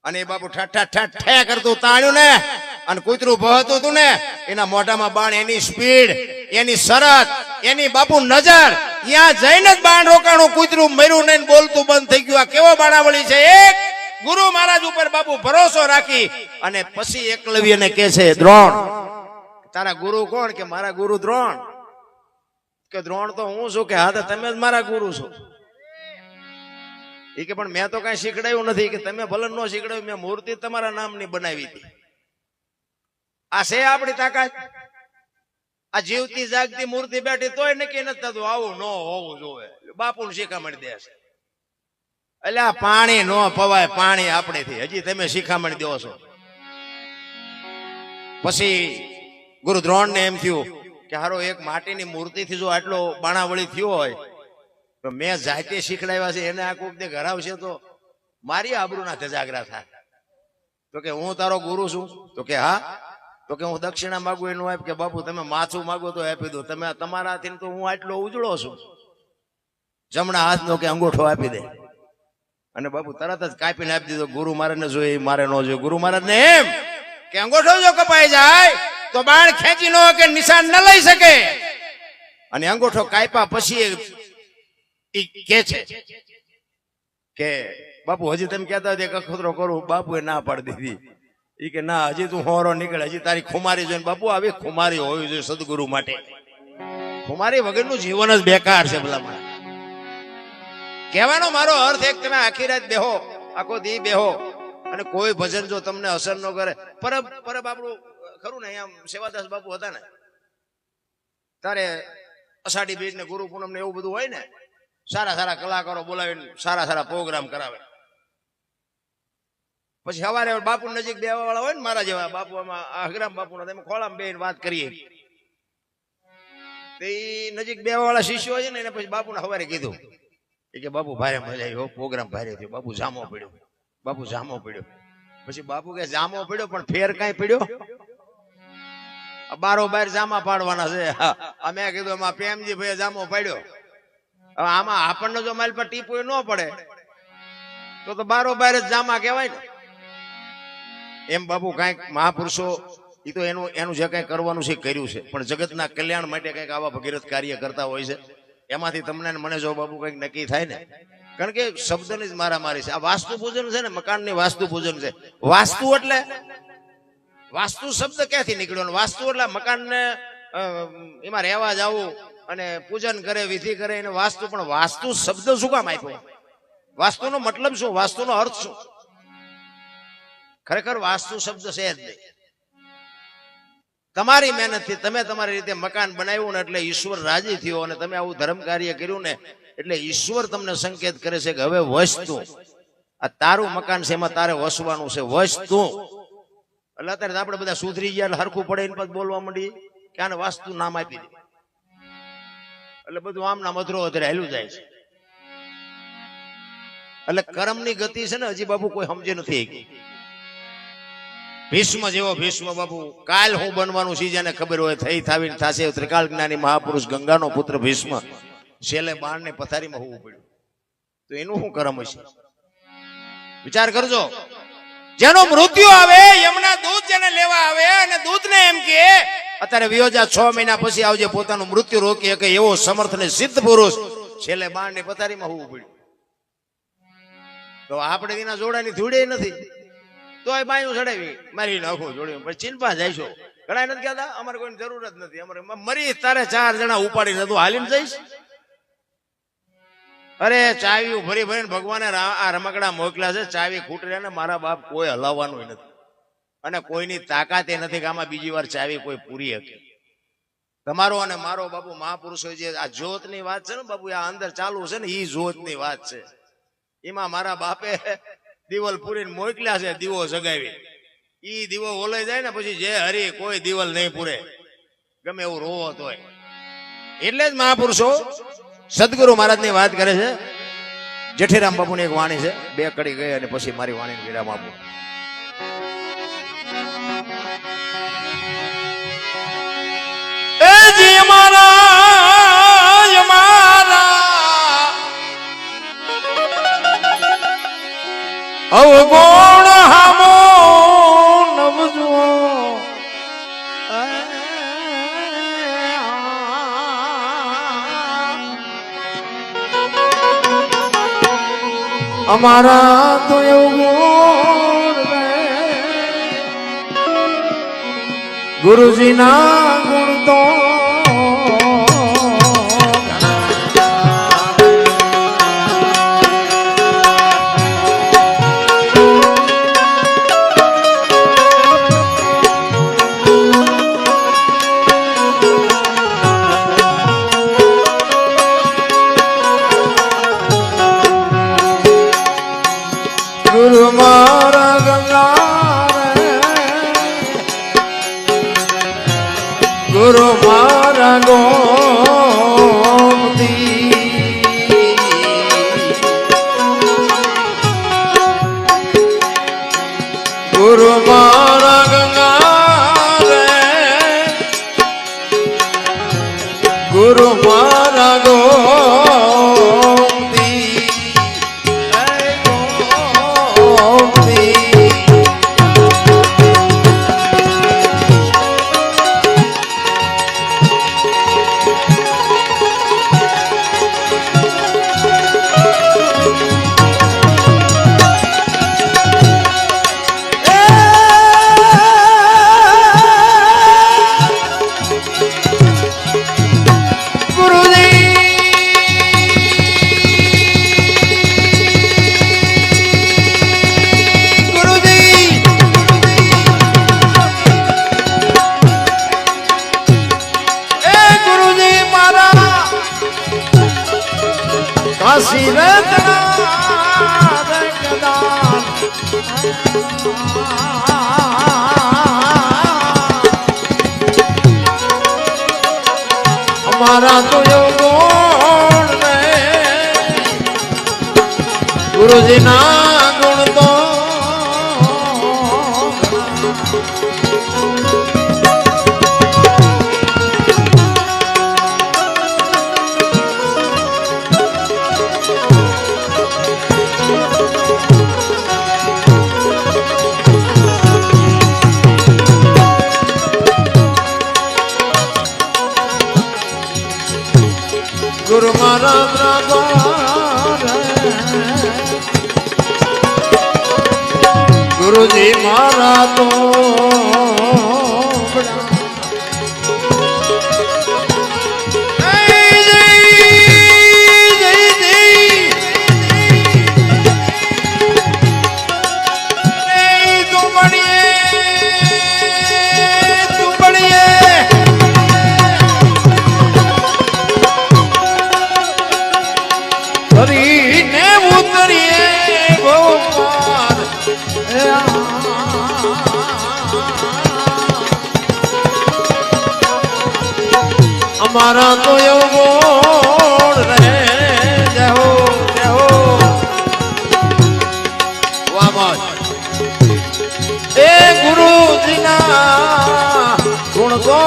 અને એ બાપુ ઠઠ્ઠા ઠઠ્ઠે કરતું તાણ્યું ને અને કૂતરું ભહતું હતું ને, એના મોઢામાં બાણ, એની સ્પીડ, એની શરત, એની બાપુ નજર, ત્યાં જઈને જ બાણ રોકાણું, કૂતરું મર્યું નહીં, બોલતું બંધ થઈ ગયું. આ કેવો બાણાવળી છે! એક ગુરુ મહારાજ ઉપર બાપુ ભરોસો રાખી અને પછી એકલવ્યને કહે છે, દ્રોણ તારા ગુરુ કોણ? કે મારા ગુરુ દ્રોણ. કે દ્રોણ તો હું છું. કે હા તો તમે જ મારા ગુરુ છો. એ કે પણ મેં તો કઈ શીખડાયું નથી. કે તમે ભલે ન શીખડાયું, મેં મૂર્તિ તમારા નામની બનાવી હતી. આ છે આપણી તાકાત? આ જીવતી જાગતી મૂર્તિ બેઠી તોય નક્કી નથી થતું આવું ન હોવું જોઈએ. બાપુ શીખામણ દે છે. એટલે આ પાણી ન પવાય, પાણી આપણેથી હજી તમે શીખામણ દો છો. પછી ગુરુ દ્રોણ ને એમ થયું કે હારો એક માટીની મૂર્તિથી જો આટલો બાણાવળી થયો હોય તો મેં જાતે શીખડાવ્યા છે, એને આ કોક દે ઘરાવશે તો મારી આબરૂના ધજાગરા થાય. તો કે હું તારો ગુરુ છું? તો કે હા. તો કે હું દક્ષિણા માગું એનું આપ. કે બાપુ તમે માથું માગો તો આપી દો, તમે તમારાથી તો હું આટલો ઉજળો છું. જમણા હાથનો કે અંગૂઠો આપી દે. અને બાપુ તરત જ કાપીને આપી દીધો. ગુરુ મહારાજ ને જોઈએ, મારે ન જોઈએ. ગુરુ મહારાજ ને એમ કે અંગૂઠો જો કપાઈ જાય તો બાણ ખેંચી ન કે નિશાન ન લઈ શકે. અને અંગૂઠો કાપ્યા પછી ઈ કે છે કે બાપુ હજી તમે કહેતા હતા કે અખતરો કરું, બાપુએ ના પાડી દીધી. ઈ કે ના, હજી તું હોરો નીકળે, હજી તારી ખુમારી જોઈને. બાપુ આવી ખુમારી હોવી જોઈએ સદગુરુ માટે. ખુમારી વગરનું જીવન જ બેકાર છે ભલામણ. કહેવાનો મારો અર્થ એક, તમે આખી રાત બેહો, આખો દી બેહો અને કોઈ ભજન જો તમને અસર ન કરે. પરબ આપણું ખરું ને, અહીંયા સેવાદાસ બાપુ હતા ને, તારે અષાઢી બીજ ને ગુરુ પૂનમ ને એવું બધું હોય ને, સારા સારા કલાકારો બોલાવીને સારા સારા પ્રોગ્રામ કરાવે. પછી સવારે બાપુ નજીક બેવા વાળા હોય ને, મારા જેવા બાપુ, આમાં અઘરામ બાપુ તમે ખોળામાં બેન વાત કરીએ, તે નજીક બેવા વાળા શિષ્યો છે ને, એને પછી બાપુને સવારે કીધું કે બાપુ ભારે મજા આવી, પ્રોગ્રામ ભારે થયો, બાપુ જામો પડ્યો, બાપુ જામો પડ્યો. પછી બાપુ કે જામો પડ્યો પણ ફેર કઈ પડ્યો? બારોબાર જામા પાડવાના છે. અમે કીધું એમાં પ્રેમજી ભાઈ જામો પાડ્યો. હવે આમાં આપણને જો મારી પર ટીપો ન પડે તો બારોબાર જ જામા કહેવાય ને. એમ બાપુ કઈક મહાપુરુષો એ તો એનું જે કઈ કરવાનું છે કર્યું છે, પણ જગતના કલ્યાણ માટે કઈક આવા ભગીરથ કાર્ય કરતા હોય છે. એમાંથી તમને મને જો બાપુ કઈક નક્કી થાય ને, કારણ કે શબ્દની જ મારામારી છે. આ વાસ્તુ પૂજન છે ને, મકાનની વાસ્તુ પૂજન છે. વાસ્તુ એટલે વાસ્તુ શબ્દ ક્યાંથી નીકળ્યો? વાસ્તુ એટલે મકાનને એમાં રહેવા જવું અને પૂજન કરે, વિધિ કરે એને વાસ્તુ. પણ વાસ્તુ શબ્દ શું કામ આપ્યો? વાસ્તુનો મતલબ શું? વાસ્તુનો અર્થ શું? ખરેખર વાસ્તુ શબ્દ છે જ નહીં. તમારી મહેનતથી તમે તમારી રીતે મકાન બનાવ્યું ને એટલે ઈશ્વર રાજી થયો, અને તમે આવું ધર્મ કાર્ય કર્યું ને એટલે ઈશ્વર તમને સંકેત કરે છે કે હવે વસ્તુ આ તારું મકાન છે, એમાં તારે વસવાનું છે. વસ્તુ એટલે અત્યારે આપણે બધા સુધરી ગયા એટલે હરખું પડે એને પછી બોલવા માંડી કે આને વાસ્તુ નામ આપી દે, એટલે બધું આમ નામ અધરો અધરે હેલું જાય છે. એટલે કર્મની ગતિ છે ને, હજી બાપુ કોઈ સમજે નથી. ભીષ્મ જેવો ભીષ્મ બાપુ, કાલ હું બનવાનું છે જેને ખબર હોય થઈ થાવીને થાશે. ત્રિકાળ જ્ઞાની મહાપુરુષ ગંગાનો પુત્ર ભીષ્મ છેલ્લે બાણને પથારીમાં હોવું પડ્યું, તો એનું શું કર્મ હશે? વિચાર કરજો. જેનો મૃત્યુ આવે, યમના દૂત જેને લેવા આવે અને દૂતને એમ કે અત્યારે વિયોજા 6 મહિના પછી આવજે, પોતાનું મૃત્યુ રોકી શકે એવો સમર્થ ને સિદ્ધ પુરુષ છેલ્લે બાણની પથારીમાં હોવું પડ્યું. તો આપણે એના જોડાની ધૂળે નથી, તો એ બાયું ચડાવી મારી નાખો જોડ્યું, પછી ચિંપા જઈશો. ઘણા નથી કહેતા અમારે કોઈની જરૂર જ નથી, અમારે મરી તારે 4 જણા ઉપાડીને તું હાલીને જઈશ. અરે ચાવી ભરી ભરીને ભગવાને આ રમકડા મોકલ્યા છે, ચાવી ખૂટે ને મારા બાપ કોઈ હલાવવાનું નથી, અને કોઈની તાકાત એ નથી કે આમાં બીજી વાર ચાવી કોઈ પૂરી શકે. તમારો અને મારો બાપુ મહાપુરુષો જે આ જ્યોતની વાત છે ને બાપુ, આ અંદર ચાલુ છે ને, એ જ્યોતની વાત છે. એમાં મારા બાપે દિવાલ પૂરીને મોકલ્યા છે, દીવો જગાવી. ઈ દીવો ઓલાઈ જાય ને પછી જે હરી કોઈ દિવાલ નહીં પૂરે, ગમે એવું રોવો તોય. એટલે જ મહાપુરુષો સદગુરુ મહારાજ ની વાત કરે છે. જેઠીરામ બાપુ ની એક વાણી છે, 2 કડી ગઈ અને પછી મારી વાણી વિરામ આપું. અવગુણ હામો નવજો અમારા તો એવું ગુરુજી ના ગુણ તો ગુરુ મારા ગંગા ગુરુ મારા ગોમતી ગુરુ મારા ગંગા ગુરુ મારા ગુરુજીના ગુણ તો ગુરુ મહારાજ ગુરુજી મારા તો અમારા તો એવો ગોળ રહે જય હો વાહ મોજ એ ગુરુજીના ગુણ તો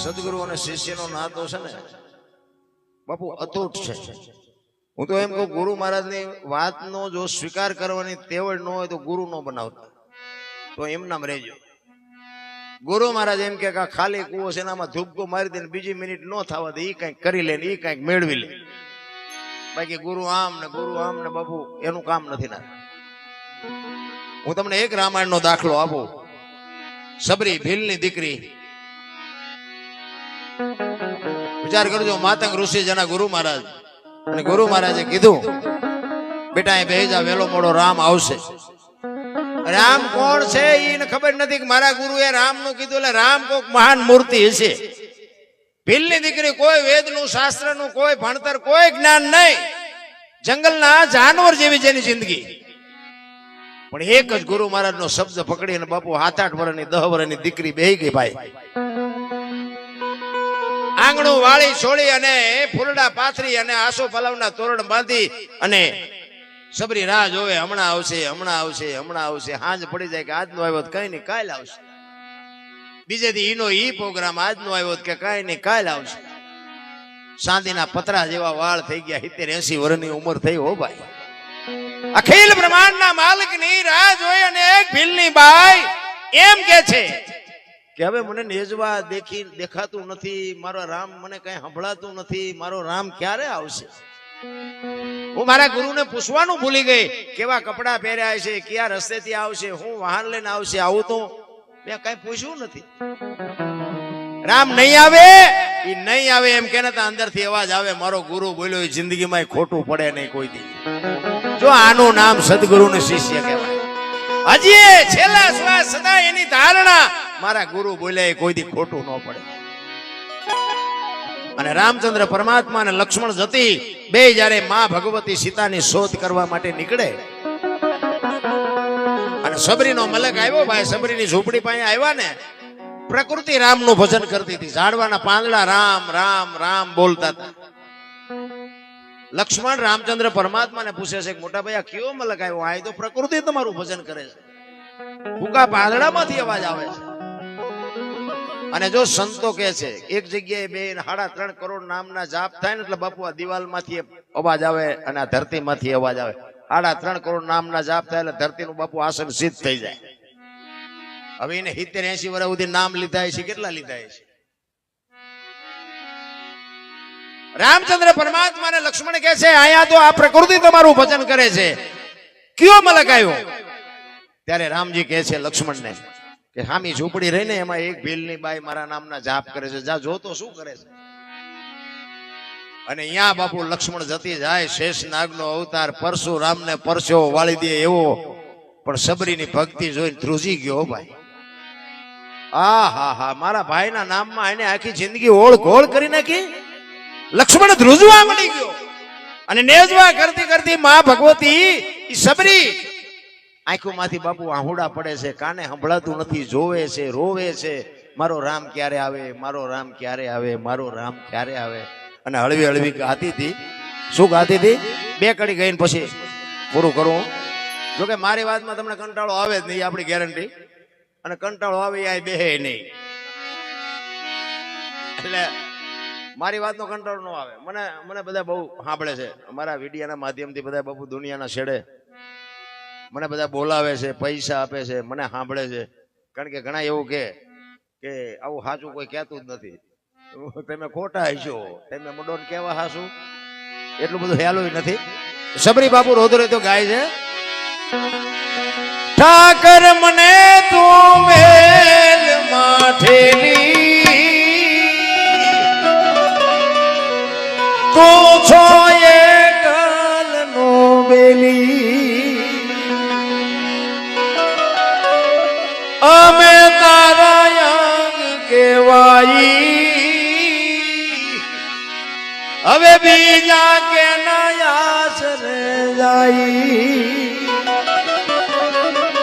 સદગુરુ અને શિષ્યનો નાતો છે ને બાપુ અતૂટ છે. હું તો એમ કહું ગુરુ મહારાજની વાતનો જો સ્વીકાર કરવાની તેવડ ન હોય તો ગુરુ ન બનાવતા, તો એમ નામ રહેજો. ગુરુ મહારાજ એમ કે ખાલી કૂવો છે એનામાં ધૂપકો મારી દે બીજી મિનિટ ન થવા દે, એ કંઈક કરી લે ને એ કંઈક મેળવી લે. બાકી ગુરુ આમ ને બાપુ એનું કામ નથી ના. હું તમને એક રામાયણનો દાખલો આપું. સબરી ભીલની દીકરી, વિચાર કરજો, માતંગ ઋષિ જેના ગુરુ મહારાજ, અને ગુરુ મહારાજે કીધું બેટા એ બેહી જા, વેલો મોડો રામ આવશે. રામ કોણ છે એને ખબર નથી કે મારા ગુરુએ રામ નું કીધું એટલે રામ કોઈક મહાન મૂર્તિ હશે. ભીલની દીકરી કોઈ વેદ નું શાસ્ત્ર નું કોઈ ભણતર કોઈ જ્ઞાન નહીં, જંગલના જાનવર જેવી જેની જિંદગી. પણ એક જ ગુરુ મહારાજ નો શબ્દ પકડીને બાપુ 7-8 વર્ષની 10 વર્ષની દીકરી બેહી ગઈ. ભાઈ આંગણું વાળી છોડી અને ફૂલડા પાથરી અને આસો પલાવના તોરણ બાંધી અને સબરી રાહ જોવે, હમણાં આવશે. હાંજ પડી જાય કે આજનો આવ્યો કઈ નહીં કાલ આવશે. બીજે દી ઈનો ઈ પ્રોગ્રામ, આજનો આવ્યો કે કઈ નહીં કાલ આવશે. ચાંદીના પતરા જેવા વાળ થઈ ગયા, 70-80 વર્ષની ઉંમર થઈ. હો ભાઈ, અખિલ બ્રહ્માંડના માલિકની રાહ જોઈ અને એક ભીલની બાઈ એમ કે છે કે હવે મને નેજવા દેખાતું નથી, મારો રામ મને કઈ સંભળાતું નથી, મારો રામ ક્યારે આવશે? હું મારા ગુરુને પૂછવાનું ભૂલી ગઈ, કેવા કપડા પહેર્યા છે, કયા રસ્તેથી આવશે, હું વાહન લઈને આવશે, આવું તો મેં કઈ પૂછ્યું નથી. રામ નહીં આવે, એ નહીં આવે એમ કે અંદરથી અવાજ આવે, મારો ગુરુ બોલ્યો, જિંદગીમાં ખોટું પડે નહીં કોઈ દી. જો આનું નામ સદગુરુ ને શિષ્ય કહેવાય. હજી છેલ્લા શ્વાસ સદા એની ધારણા, મારા ગુરુ બોલ્યા કોઈ દી ખોટું ન પડે. અને રામચંદ્ર પરમાત્મા અને લક્ષ્મણ જતી બે જયારે માં ભગવતી સીતાની શોધ કરવા માટે નીકળે અને સબરીનો મલક આવ્યો. ભાઈ સબરીની ઝૂંપડી પાસે આવ્યા ને, પ્રકૃતિ રામનું ભજન કરતી હતી, ઝાડવાના પાંદડા રામ રામ રામ બોલતા હતા. લક્ષ્મણ રામચંદ્ર પરમાત્માને પૂછે છે, મોટા ભાઈ આ કયો મલક આવ્યો? આ તો પ્રકૃતિ તમારું ભજન કરે છે, ભૂકા પાંદડામાંથી અવાજ આવે છે. અને જો સંતો કે છે એક જગ્યાએ 2.5-3 કરોડ નામના જાપ થાય ને એટલે બાપુ આ દિવાલમાંથી અવાજ આવે અને આ ધરતીમાંથી અવાજ આવે. 3.5 કરોડ નામના જાપ થાય એટલે ધરતીનું બાપુ આસન સિદ્ધ થઈ જાય. હવે એને 70-80 વર્ષ સુધી નામ લીધા છે, કેટલા લીધા છે? રામચંદ્ર પરમાત્મા ને લક્ષ્મણ કહે છે અહીંયા તો આ પ્રકૃતિ તમારું ભજન કરે છે, કયો મલક આવ્યો? ત્યારે રામજી કહે છે લક્ષ્મણને કે હામી ઝૂંપડી રહીને એમાં એક ભીલની બાઈ મારા નામના જાપ કરે છે, જા જોતો શું કરે છે. અને અહીંયા બાપુ લક્ષ્મણ જતી જાય, શેષ નાગનો અવતાર, પરશુરામને પરસ્યો વાળી દે એવો, પણ સબરીની ભક્તિ જોઈને ધ્રુજી ગયો. ભાઈ હા મારા ભાઈના નામમાં એને આખી જિંદગી ઓળ ઘોળ કરી નાખી. લક્ષ્મણ ધ્રુજવા મળી ગયો અને નેજવા કરતી કરતી માં ભગવતી સબરી આંખોમાંથી બાપુ આહુડા પડે છે, કાને સંભળાતું નથી, જોવે છે, રોવે છે, મારો રામ ક્યારે આવે, મારો રામ ક્યારે આવે, મારો રામ ક્યારે આવે. અને હળવી હળવી ગાતી હતી. શું ગાતી હતી? બે કડી ગઈને પછી પૂરું કરું. જોકે મારી વાતમાં તમને કંટાળો આવે જ નહીં, આપણી ગેરંટી. અને કંટાળો આવે આ બેહે નહીં, એટલે મારી વાતનો કંટાળો ન આવે. મને બધા બહુ સાંભળે છે, અમારા વિડીયાના માધ્યમથી બધા બાપુ દુનિયાના છેડે મને બધા બોલાવે છે, પૈસા આપે છે, મને સાંભળે છે. કારણ કે ઘણા એવું કે આવું સાચું કોઈ કહેતું જ નથી, તમે ખોટા હશો, તમે મુંડોને કેવા હાશું, એટલું બધું હેલું નથી. સબરી બાપુ રોદરે તો ગાય છે, ઠાકર મને તું મેલ માઠેલી, તું છો એકલ નો બેલી, અમે તારા યંગ કેવાઈ, હવે બીજા કે આશરે જાય.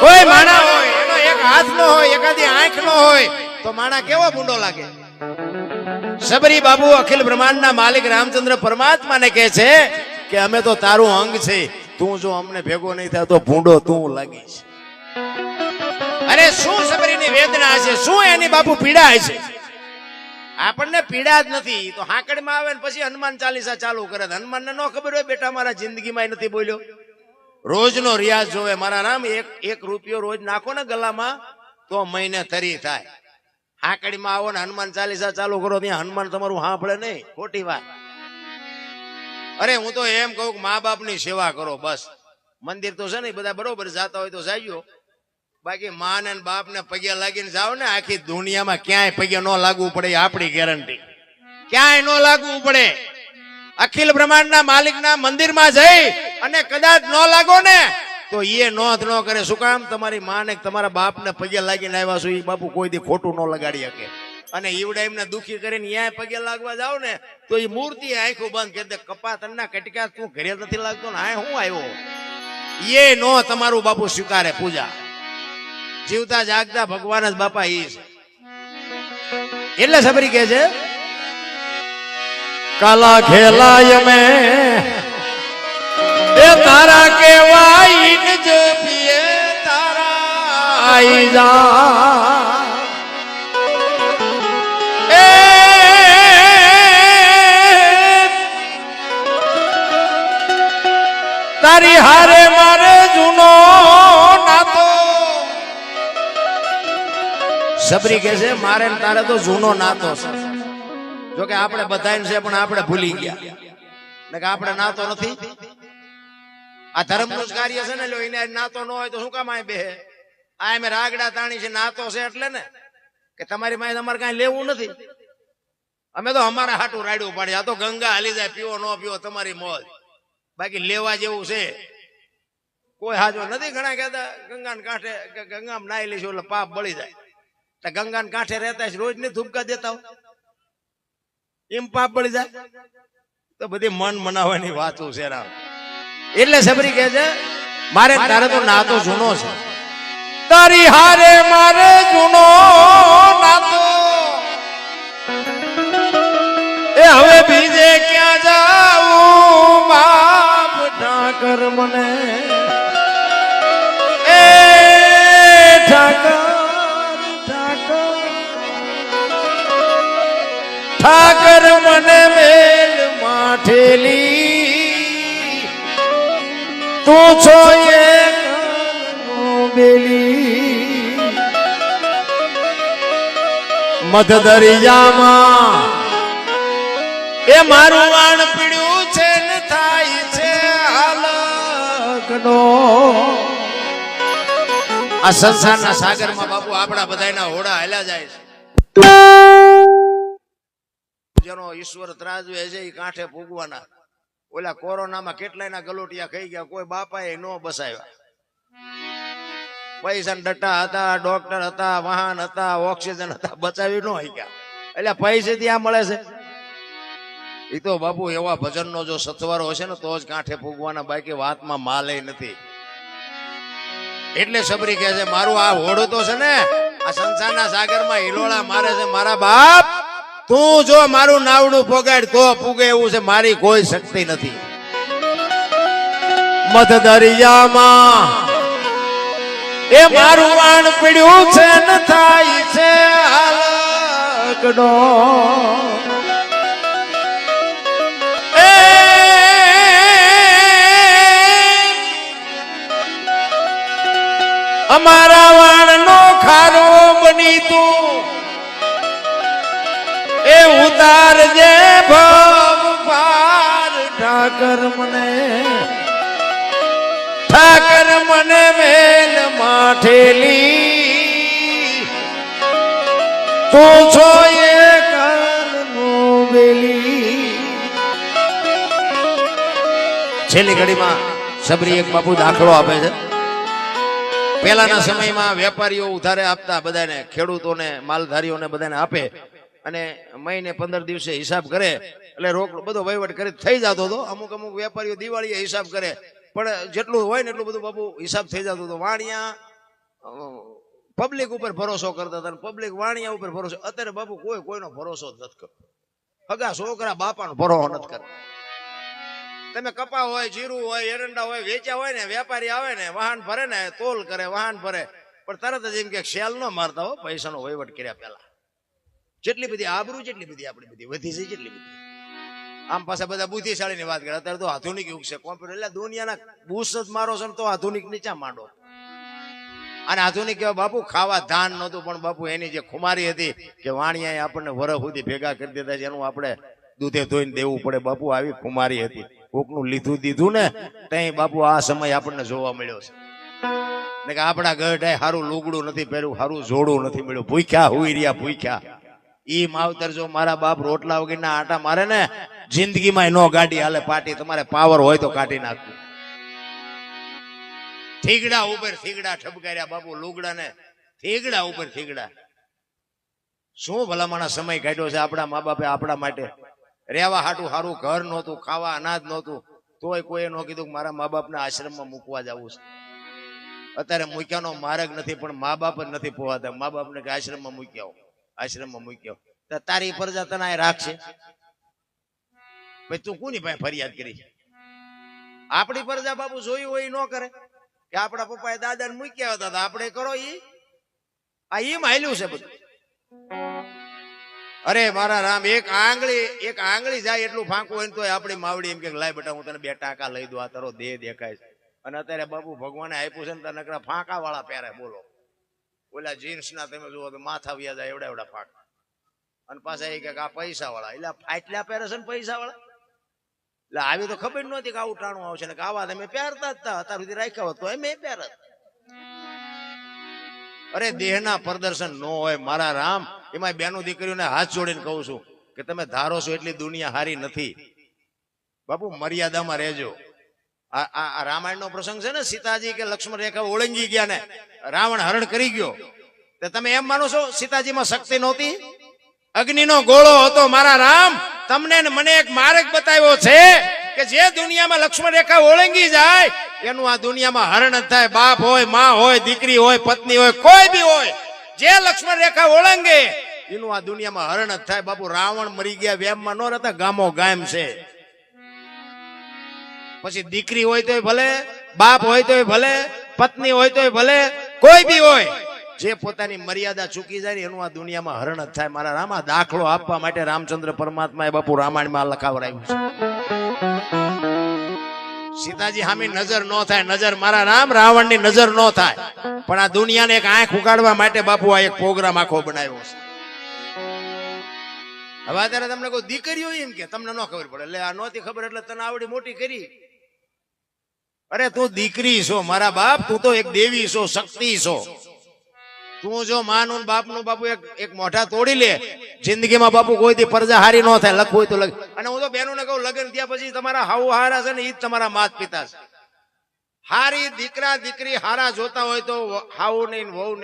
કોઈ માણા હોય એનો એક હાથ નો હોય, એકાદી આંખ નો હોય તો માણા કેવો ભૂંડો લાગે. સબરી બાબુ અખિલ બ્રહ્માંડના માલિક રામચંદ્ર પરમાત્માને કહે છે કે અમે તો તારું અંગ છે, તું જો અમને ભેગો નહીં થાય તો ભૂંડો તું લાગીશ. અરે શું સબરીની વેદના છે, શું એની બાપુ પીડા છે. આપણને પીડા જ નથી તો હાકડમાં આવે ને પછી હનુમાન ચાલીસા ચાલુ કરે. હનુમાનને ન ખબર હોય બેટા મારા જિંદગીમાં નથી બોલ્યો, રોજનો રિયાઝ જોવે. મારા નામ એક રૂપિયો રોજ નાખો ને ગલામાં તો મહિને તરી થાય. હાકડીમાં આવો ને હનુમાન ચાલીસા ચાલુ કરો, ત્યાં હનુમાન તમારું સાંભળે નહીં, ખોટી વાત. અરે હું તો એમ કહું કે મા બાપ ની સેવા કરો બસ. મંદિર તો છે ને બધા બરોબર જાતા હોય તો જાજો, બાકી મા ને બાપ ને પગે લાગીને જાઓ ને, આખી દુનિયામાં ક્યાંય પગે ન લાગવું પડે, આપણી ગેરંટી. ક્યાંય ન લાગવું પડે. અખિલ બ્રહ્માંડના માલિકના મંદિરમાં જઈ અને કદાચ ન લાગો ને તો એ નોંધ ન કરે. શું કામ? તમારી માં ને તમારા બાપ ને પગે લાગીને આવ્યા છો, એ બાપુ કોઈ દી ખોટું ન લગાડી શકે. અને ઈવડા એમને દુખી કરીને ત્યાં પગે લાગવા જાવ ને તો એ મૂર્તિ આંખો બંધ કરી દે. કપા તન્ના કટકા તું ઘરે નથી લાગતો ને આ હું આવ્યો, એ નો તમારું બાપુ સ્વીકારે પૂજા. જીવતા જાગતા ભગવાન જ બાપા ઈ છે. એટલે સબરી કહે છે કાલા ખેલાય મે એ તારા કેવાય જ પીએ તારા આઈ જા, એ તારી હારે મારે જૂનો નાતો. સબરી કહે છે મારે તારે તો જૂનો નાતો છે. જોકે આપણે બધાને છે પણ આપણે ભૂલી ગયા ને કે આપણે નાતો નથી. આ ધર્મનું જ કાર્ય છે ને, લો એને નાતો ન હોય તો શું કામ આ બેહે? આ અમે રાગડા તાણી છે, નાતો છે એટલે ને કે તમારી પાસે અમારે કઈ લેવું નથી. અમે તો અમારા હાટું રાડ્યું પાડે. આ તો ગંગા હાલી જાય, પીવો ન પીવો તમારી મોજ, બાકી લેવા જેવું છે કોઈ હાજો નથી. ઘણા કહેતા ગંગાને કાંઠે ગંગામાં નાઈ લઈશું એટલે પાપ બળી જાય. ગંગાને કાંઠે રહેતા રોજ ને ધૂપકા દેતા હોય એમ પાપ બળી જાય. તો બધી મન મનાવવાની વાતો છે રામ. એટલે સબરી કહે છે મારે તારે તો નાતો જૂનો છે, તારી હારે મારે જૂનો નાતો, એ હવે બીજે ક્યાં જાઉં બાપ ઠાકર મને, એ ઠાકર ઠાકર મને મેલ માઠેલી, તું છો એક બેલી, મધ દરિયામાં એ મારું વાણ પીડ્યું છે ને થાય છે હાલકનો. આ સંસારના સાગરમાં બાપુ આપણા બધાના હોડા હાલ્યા જાય છે. જેનો ઈશ્વર ત્રાજવે છે એ કાંઠે ભોગવાના. ઓલા કોરોનામાં કેટલાયના ગલોટિયા ખાઈ ગયા, કોઈ બાપાએ ન બસાવ્યા. પૈસા ડટ્ટા હતા, ડોક્ટર હતા, વાહન હતા, ઓક્સિજન હતા, બચાવી ન ગયા. એટલે પૈસે ત્યાં મળે છે. એ તો બાપુ એવા ભજનનો જો સથવારો હશે ને તો જ કાંઠે ભોગવાના, બાકી વાતમાં માલે નથી. એટલે સબરી કહે છે મારું આ હોડું તો છે ને આ સંસારના સાગરમાં હિલોળા મારે છે મારા બાપ, તું જો મારું નાવડું પોગાડ તો પૂગે એવું છે, મારી કોઈ શક્તિ નથી. મધ દરિયામાં એ મારું વાણ પીડ્યું છે ન થાય છે હાલકડો, અમારા વાણ નો ખારો બની તું એ ઉતારજે ભવ પાર. ઠાકર મને મેલ માઠેલી તું છો એ કાલનો બેલી. છેલ્લી ઘડીમાં સબરી એક બાપુ દાખલો આપે છે. પહેલાના સમયમાં વેપારીઓ ઉધારે આપતા બધાને, ખેડૂતોને, માલધારીઓને બધાને આપે અને મહિને 15 દિવસે હિસાબ કરે એટલે રોકડો બધો વહીવટ કરી થઈ જતો હતો. અમુક વેપારીઓ દિવાળીએ હિસાબ કરે પણ જેટલું હોય ને એટલું બધું બાપુ હિસાબ થઈ જતો હતો. વાણિયા પબ્લિક ઉપર ભરોસો કરતા હતા, પબ્લિક વાણિયા ઉપર ભરોસો. અત્યારે બાપુ કોઈનો ભરોસો જ નથી કરતો. હગા છોકરા બાપાનો ભરોસો નથી કરતા. તમે કપા હોય, જીરું હોય, એરંડા હોય, વેચ્યા હોય ને, વેપારી આવે ને, વાહન ભરે ને, તોલ કરે, વાહન ભરે, પણ તરત જ એમ કે સેલ ન મારતા હો, પૈસાનો વહીવટ કર્યા પહેલા. જેટલી બધી આબરૂ, જેટલી બધી આપણી બધી વધી છે, જેટલી બધી આમ પાસે બધા બુદ્ધિશાળી ની વાત કરે. અત્યારે તો આધુનિક યુગ છે, કોમ્પ્યુટર એટલે દુનિયાના બૂસ જ મારો છે તો આધુનિક નીચા માંડો. અને આધુનિક કહેવાય બાપુ ખાવા ધાન નહોતું, પણ બાપુ એની જે ખુમારી હતી કે વાણિયાએ આપણને વરખ સુધી ભેગા કરી દીધા છે, એનું આપણે દૂધે ધોઈને દેવું પડે. બાપુ આવી ખુમારી હતી. કોકનું લીધું દીધું ને ત્યાં બાપુ આ સમય આપણને જોવા મળ્યો છે. ને કે આપણા ગઢે સારું લુગડું નથી પહેર્યું, સારું જોડું નથી મળ્યું, ભૂખ્યા હુઈ રહ્યા, ભૂખ્યા. ઈ માવતર જો મારા બાપ રોટલા વગરના આટા મારે ને જિંદગીમાં નો ગાડી હાલે પાટી. તમારે પાવર હોય તો કાઢી નાખવું. થીગડા ઉપર થીગડા ઠપકાર્યા બાપુ, લુગડા ને થીગડા ઉપર થીગડા. શું ભલામણા સમય કાઢ્યો છે આપણા મા બાપે આપણા માટે. રહેવા હાટું સારું ઘર નહોતું, ખાવા અનાજ નહોતું, તોય કોઈએ ન કીધું કે મારા મા બાપને આશ્રમમાં મૂકવા જવું છે. અત્યારે મૂક્યાનો માર્ગ નથી, પણ મા બાપ જ નથી પોવાતા. મા બાપને કે આશ્રમમાં મૂકી આવો, આશ્રમમાં મૂકી આવો. તારી પ્રજા તને રાખશે ભાઈ, તું કોની પાસે ફરિયાદ કરી? આપણી પ્રજા બાપુ જોયું હોય ન કરે કે આપણા પપ્પાએ દાદાને મૂક્યા હતા, આપણે કરો ઈ હાલ્યું છે બધું. અરે મારા રામ, એક આંગળી જાય એટલું ફાંકું હોય ને તોય આપણી માવડી એમ કે લાય બેટા હું તને 2 ટાંકા લઈ દઉં, આ તારો દેહ દેખાય છે. અને અત્યારે બાપુ ભગવાને આપ્યું છે ને તો નકરા ફાંકા વાળા પહેરે. બોલો, ઓલા જીન્સ ના તમે જુઓ તો માથા વ્યા જાય એવડા એવડા ફાંકા. અને પાછા એ કે આ પૈસા વાળા, એટલે ફાટલા પહેરે છે ને પૈસા વાળા. એટલે આવી તો ખબર નહોતી કે આવું ટાણું આવશે ને કે આવા તમે પહેરતા જ હતા. અત્યાર સુધી રાખ્યા હોત તો એમ પહેરત. અરે દેહના પ્રદર્શન ન હોય મારા રામ. એમાં બેનો દીકરીઓને હાથ જોડીને કહું છું કે તમે ધારો છો એટલી દુનિયા હારી નથી બાપુ, મર્યાદામાં રહેજો. આ રામાયણ નો પ્રસંગ છે ને, સીતાજી કે લક્ષ્મણ રેખા ઓળંગી ગયા ને રાવણ હરણ કરી ગયો. તો તમે એમ માનો છો સીતાજીમાં શક્તિ નહોતી? અગ્નિનો ગોળો હતો મારા રામ. તમને મને એક માર્ગ બતાવ્યો છે કે જે દુનિયામાં લક્ષ્મણ રેખા ઓળંગી જાય એનું આ દુનિયામાં હરણ જ થાય. બાપ હોય, માં હોય, દીકરી હોય, પત્ની હોય, કોઈ બી હોય, જે લક્ષ્મણ રેખા ઓળંગે એનું આ દુનિયામાં હરણ જ થાય. બાપુ રાવણ મરી ગયા વેમમાં ન રહેતા, ગામો ગામ છે. પછી દીકરી હોય તોય ભલે, બાપ હોય તોય ભલે, પત્ની હોય તોય ભલે, કોઈ બી હોય, જે પોતાની મર્યાદા ચૂકી જાય એનું આ દુનિયામાં હરણ જ થાય મારા રામ. આ દાખલો આપવા માટે રામચંદ્ર પરમાત્માએ બાપુ રામાયણમાં લખાવરાયું છે. સીતાજી સામે નજર ન થાય, નજર મારા રામ રાવણની નજર ન થાય, પણ આ દુનિયાને એક આંખ ઉગાડવા માટે બાપુ આ એક પ્રોગ્રામ આખો બનાવ્યો છે. હવે અત્યારે તમને કોઈ દીકરીઓ એમ કે તમને ન ખબર પડે, એટલે આ નહોતી ખબર એટલે તને આવડી મોટી કરી. અરે તું દીકરી છો મારા બાપ, તું તો એક દેવી છો, શક્તિ છો. તું જો માનું બાપનું બાપુ એક મોઢા તોડી લે જિંદગીમાં બાપુ કોઈથી પ્રજા હારી ન થાય. લખવું હોય તો લખ. અને હું તો બેનોને કહું લગ્ન થયા પછી તમારા હાવ હારા છે ને એ જ તમારા માત પિતા છે. હારી દીકરા દીકરી હારા જોતા હોય તો હાવ ને વહુ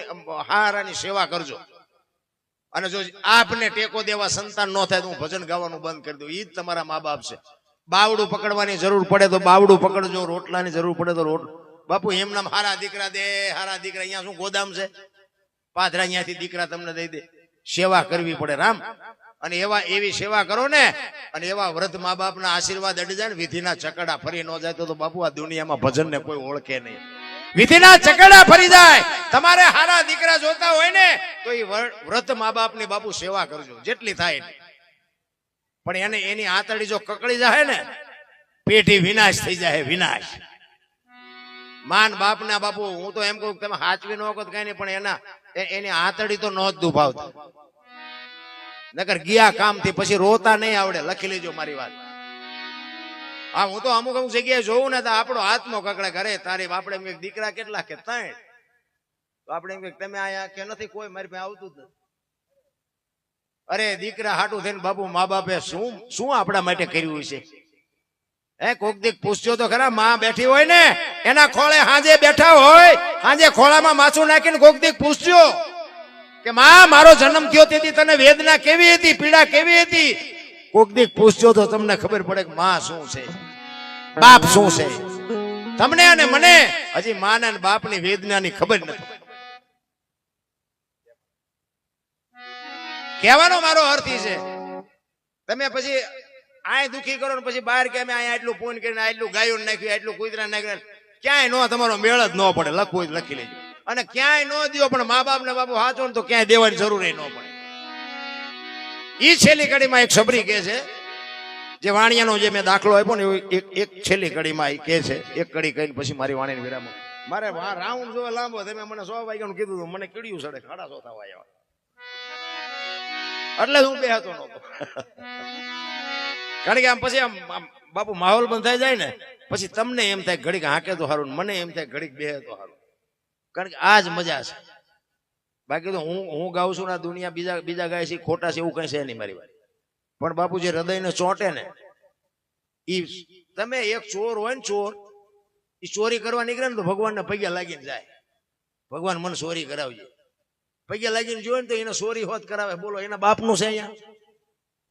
હારાની સેવા કરજો. અને જો આપને ટેકો દેવા સંતાન ન થાય તો હું ભજન ગાવાનું બંધ કરી દઉં. એ જ તમારા મા બાપ છે. બાવડું પકડવાની જરૂર પડે તો બાવડું પકડજો, રોટલાની જરૂર પડે તો રોટલું. બાપુ એમ નામ હારા દીકરા દે, હારા દીકરા. અહીંયા શું ગોદામ છે? પાદરા અહીંયાથી દીકરા તમને દઈ દે. સેવા કરવી પડે રામ. અને એવી સેવા કરો ને, અને એવા વ્રત મા બાપ ના આશીર્વાદ અડી જાય ને, વિધિના ચકડા ફરી ન જાય તો બાપુ આ દુનિયામાં ભજન ને કોઈ ઓળખે નહીં. વિધિના ચકડા ફરી જાય. તમારે હારા દીકરા જોતા હોય ને તો એ વ્રત મા બાપ ની બાપુ સેવા કરજો જેટલી થાય. પણ એને એની આતડી જો કકડી જાય ને, પેઢી વિનાશ થઈ જાય, વિનાશ. માન બાપ ના બાપુ હું તો એમ કહું તમે હાચવી ન વખત કઈ નહીં, પણ એની આતડી તો ન જ દુભાવતા. નકર ગયા કામ થી પછી રોતા નહીં આવડે. લખી લેજો મારી વાત. હા, હું તો અમુક જગ્યાએ જોઉં ને તો આપણો હાથમાં કકડે ઘરે તારી આપણે દીકરા કેટલા કે 3, તો આપણે એમ કે તમે આયા કે નથી, કોઈ મારી પાસે આવતું જ નથી. અરે દીકરા હાટું થઈને બાપુ મા બાપે શું આપણા માટે કર્યું છે? કોક દીક પૂછજો તો ખરા. માં બેઠી હોય ને એના ખોળે હાજે બેઠા હોય, હાજે ખોળામાં માથું નાખીને કોક દીક પૂછજો કે માં મારો જન્મ થયો તેથી તને વેદના કેવી હતી, પીડા કેવી હતી? કોક દીક પૂછજો તો તમને ખબર પડે કે માં શું છે, બાપ શું છે. તમને અને મને હજી માના અને બાપની વેદનાની ખબર નથી. કહેવાનો મારો અર્થ છે તમે પછી આ દુખી કરો ને પછી બહાર કે અમે અહીંયા એટલું પૂન કરીને આટલું ગાયું નાખ્યું, આટલું કુતરા નાખ્યું, ક્યાંય નો તમારો મેળ જ ન પડે. લખવું જ લખી લેજો. અને ક્યાંય નો દો, પણ મા બાપ ને બાપુ હાચો ને તો ક્યાંય દેવાની જરૂર ન પડે. ઈ છેલ્લી કડીમાં એક સબરી કે છે, જે વાણિયાનો જે મેં દાખલો આપ્યો ને એક છેલ્લી કડીમાં એ કે છે. એક કડી કહીને પછી મારી વાણીને વિરામ. મારે રાઉન્ડ જોવે લાંબો. તમે મને 100 વાગ્યાનું કીધું હતું, મને કીડ્યું સડે 6:30 થવા આવ્યા, એટલે હું બેહતો નહોતો. કારણ કે આમ પછી આમ બાપુ માહોલ બંધાઈ જાય ને પછી તમને એમ થાય ઘડીક હાકે તો સારું, મને એમ થાય ઘડીક બેહે તો સારું. કારણ કે આ જ મજા છે. બાકી તો હું ગાઉં છું ને દુનિયા બીજા ગાય છે, ખોટા છે, એવું કઈ છે નહીં મારી વાત. પણ બાપુ જે હૃદયને ચોંટે ને ઈ, તમે એક ચોર હોય ને, ચોર એ ચોરી કરવા નીકળે ને તો ભગવાનને પગે લાગીને જાય. ભગવાન મને ચોરી કરાવજે. પગે લાગીને જોયે ને તો એને ચોરી હોત કરાવે. બોલો એના બાપનું છે અહીંયા?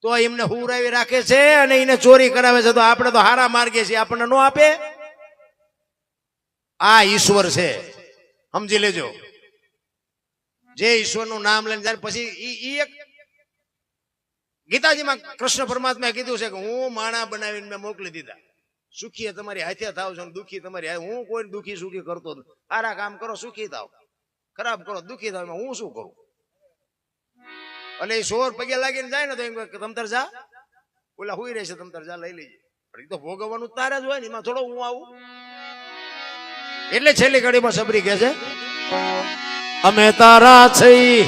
તો એમને હુરાવી રાખે છે અને એને ચોરી કરાવે છે. તો આપણે તો હારા માર્ગે છીએ, આપણને નો આપે? આ ઈશ્વર છે, સમજી લેજો. જે ઈશ્વરનું નામ લઈને જાય પછી ઈ એક ગીતાજીમાં કૃષ્ણ પરમાત્માએ કીધું છે કે હું માણા બનાવીને મેં મોકલી દીધા. સુખી તમારી હાથે થાવ છો, દુખી તમારી. હું કોઈ દુખી સુખી કરતો નથી. સારા કામ કરો સુખી થાવ, ખરાબ કરો દુખી થાવ. હું શું કરું? એટલે એ સોર પગે લાગીને જાય ને તો એમ કે તમતર જા, ઓલા હુઈ રહેશે, તમતર જા લઈ લેજે. પણ એ તો ભોગવવાનું તારે જ હોય ને, એમાં થોડો હું આવું. એટલે છેલ્લી ઘડીમાં સબરી કહે છે, અમે તારા છીએ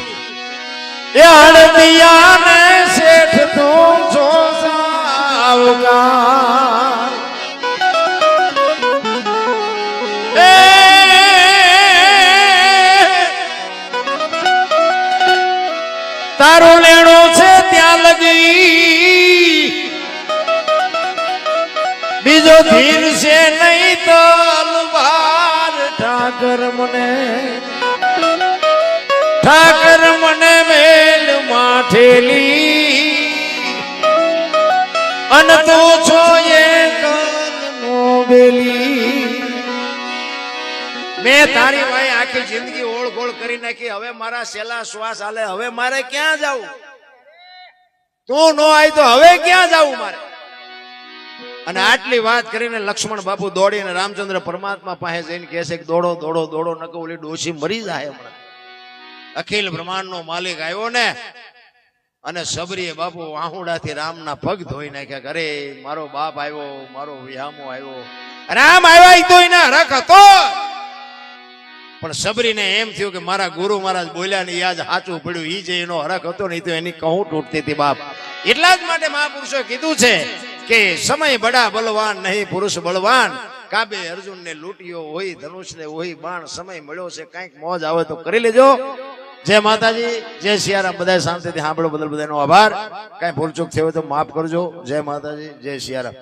એ હળદિયા ને શેઠ તું છો સાવકાર. તારું લેણું છે ત્યાં લગી, બીજો ધીર છે નહીં તો અલવાર. ઠાકર મને મેલ માઠેલી, અન તું છો એ બેલી. મેં તારી ભાઈ આખી જિંદગી ઓળખોળ કરી નાખી. હવે મારા છેલ્લા શ્વાસ હાલે, હવે મારે ક્યાં જવું? તું નો આવી તો હવે ક્યાં જવું મારે? અને આટલી વાત કરીને લક્ષ્મણ બાપુ દોડીને રામચંદ્ર પરમાત્મા પાસે જઈને કહે છે કે દોડો દોડો દોડો, નકો ઓલી ડોશી મરી જાય હમણાં. અખિલ બ્રહ્માંડ નો માલિક આવ્યો ને, અને સબરીએ બાપુ આહુડાથી રામના પગ ધોઈ નાખ્યા. અરે મારો બાપ આવ્યો, મારો વિહામો આવ્યો. રામ આવ્યા તો એના હરખ હતો, પણ સબરીને એમ થયું કે મારા ગુરુ મહારાજ બોલ્યા ને યાદ સાચું પડ્યું. ઈ જે એનો હરખ હતો ને, તો એની કહું તૂટતી હતી બાપ. એટલા જ માટે મહાપુરુષોએ કીધું છે કે સમય બડા બલવાન નહીં પુરુષ બળવાન. કાબે અર્જુન ને લૂંટ્યો હોય ધનુષ ને હોય બાણ. સમય મળ્યો છે, કઈક મોજ આવે તો કરી લેજો. જય માતાજી, જય સિયારામ. બધા શાંતિથી સાંભળો, બદલ બધાનો આભાર. કઈ ભૂલચૂક થયો તો માફ કરજો. જય માતાજી, જય સિયારામ.